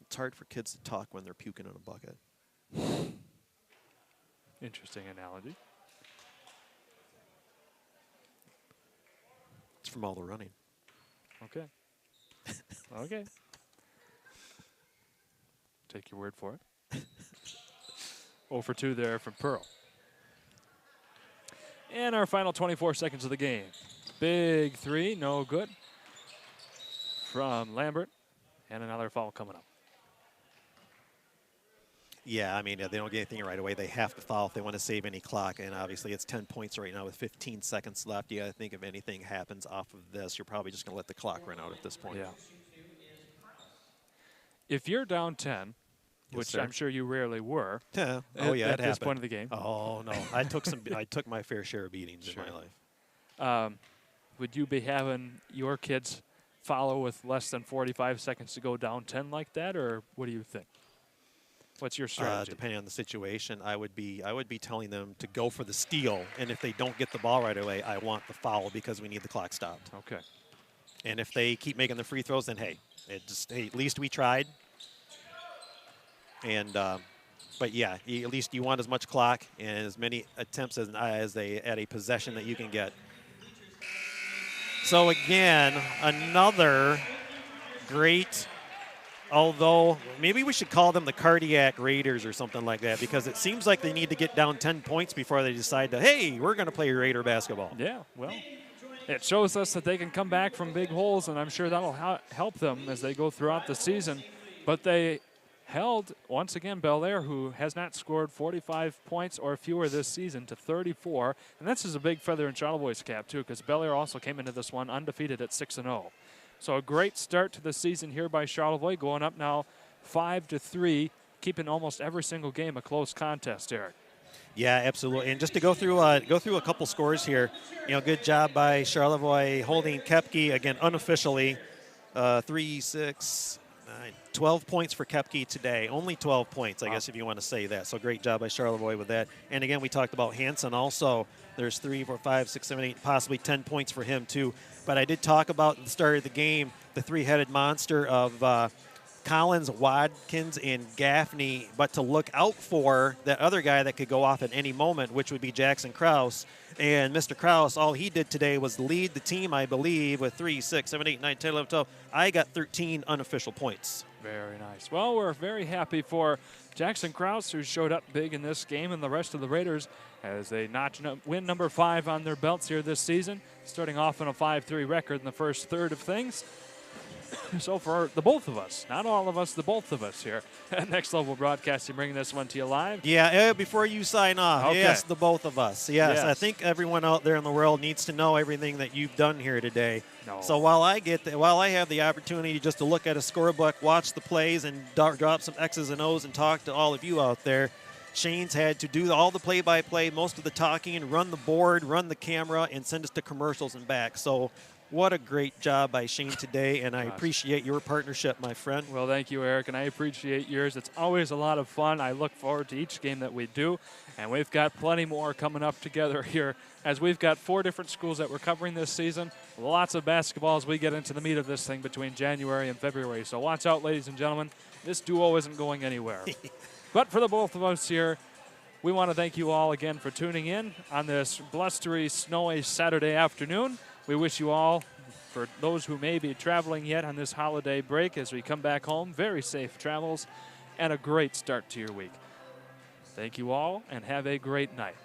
It's hard for kids to talk when they're puking in a bucket. Interesting analogy. It's from all the running. Okay. Okay. Take your word for it. 0 for 2 there from Pearl. And our final 24 seconds of the game. Big 3, no good from Lambert. And another foul coming up. Yeah, I mean, if they don't get anything right away, they have to foul if they want to save any clock. And obviously, it's 10 points right now with 15 seconds left. You got to think if anything happens off of this, you're probably just going to let the clock run out at this point. Yeah. If you're down 10, Yes, which sir. I'm sure you rarely were. Yeah. Oh, yeah, at it this happened. point of the game. Oh, no. I took my fair share of beatings Sure. in my life. Would you be having your kids follow with less than 45 seconds to go down 10 like that, or what do you think? What's your strategy? Depending on the situation, I would be telling them to go for the steal, and if they don't get the ball right away, I want the foul because we need the clock stopped. Okay. And if they keep making the free throws, then hey, at least we tried. And but yeah, at least you want as much clock and as many attempts at a possession that you can get. So again, another great. Although maybe we should call them the cardiac Raiders or something like that, because it seems like they need to get down 10 points before they decide to, hey, we're going to play Raider basketball. Yeah, well, it shows us that they can come back from big holes, and I'm sure that'll help them as they go throughout the season. But they held, once again, Bellaire, who has not scored 45 points or fewer this season, to 34. And this is a big feather in Charlevoix's cap, too, because Bellaire also came into this one undefeated at 6-0. So a great start to the season here by Charlevoix, going up now 5-3, keeping almost every single game a close contest, Eric. Yeah, absolutely. And just to go through a couple scores here, good job by Charlevoix holding Kepke again unofficially, 3, 6, 9, 12 points for Kepke today. Only 12 points, I guess, if you want to say that. So great job by Charlevoix with that. And again, we talked about Hansen also. There's 3, 4, 5, 6, 7, 8, possibly 10 points for him too. But I did talk about at the start of the game the three-headed monster of Collins, Watkins, and Gaffney, but to look out for that other guy that could go off at any moment, which would be Jackson Krause. And Mr. Krause, all he did today was lead the team, I believe, with 3, 6, 7, 8, 9, 10, 11, 12. I got 13 unofficial points. Very nice. Well, we're very happy for Jackson Krause, who showed up big in this game, and the rest of the Raiders as they notch win number 5 on their belts here this season, starting off on a 5-3 record in the first third of things. So for the both of us, not all of us, the both of us here at Next Level Broadcasting, bringing this one to you live. Yeah, before you sign off, Okay. Yes, the both of us. Yes, I Yes. think everyone out there in the world needs to know everything that you've done here today. No. So while I have the opportunity just to look at a scorebook, watch the plays, and drop some X's and O's and talk to all of you out there, Shane's had to do all the play-by-play, most of the talking, run the board, run the camera, and send us to commercials and back. So what a great job by Shane today, and I appreciate your partnership, my friend. Well, thank you, Eric, and I appreciate yours. It's always a lot of fun. I look forward to each game that we do, and we've got plenty more coming up together here as we've got 4 different schools that we're covering this season. Lots of basketball as we get into the meat of this thing between January and February. So watch out, ladies and gentlemen. This duo isn't going anywhere. But for the both of us here, we want to thank you all again for tuning in on this blustery, snowy Saturday afternoon. We wish you all, for those who may be traveling yet on this holiday break as we come back home, very safe travels and a great start to your week. Thank you all, and have a great night.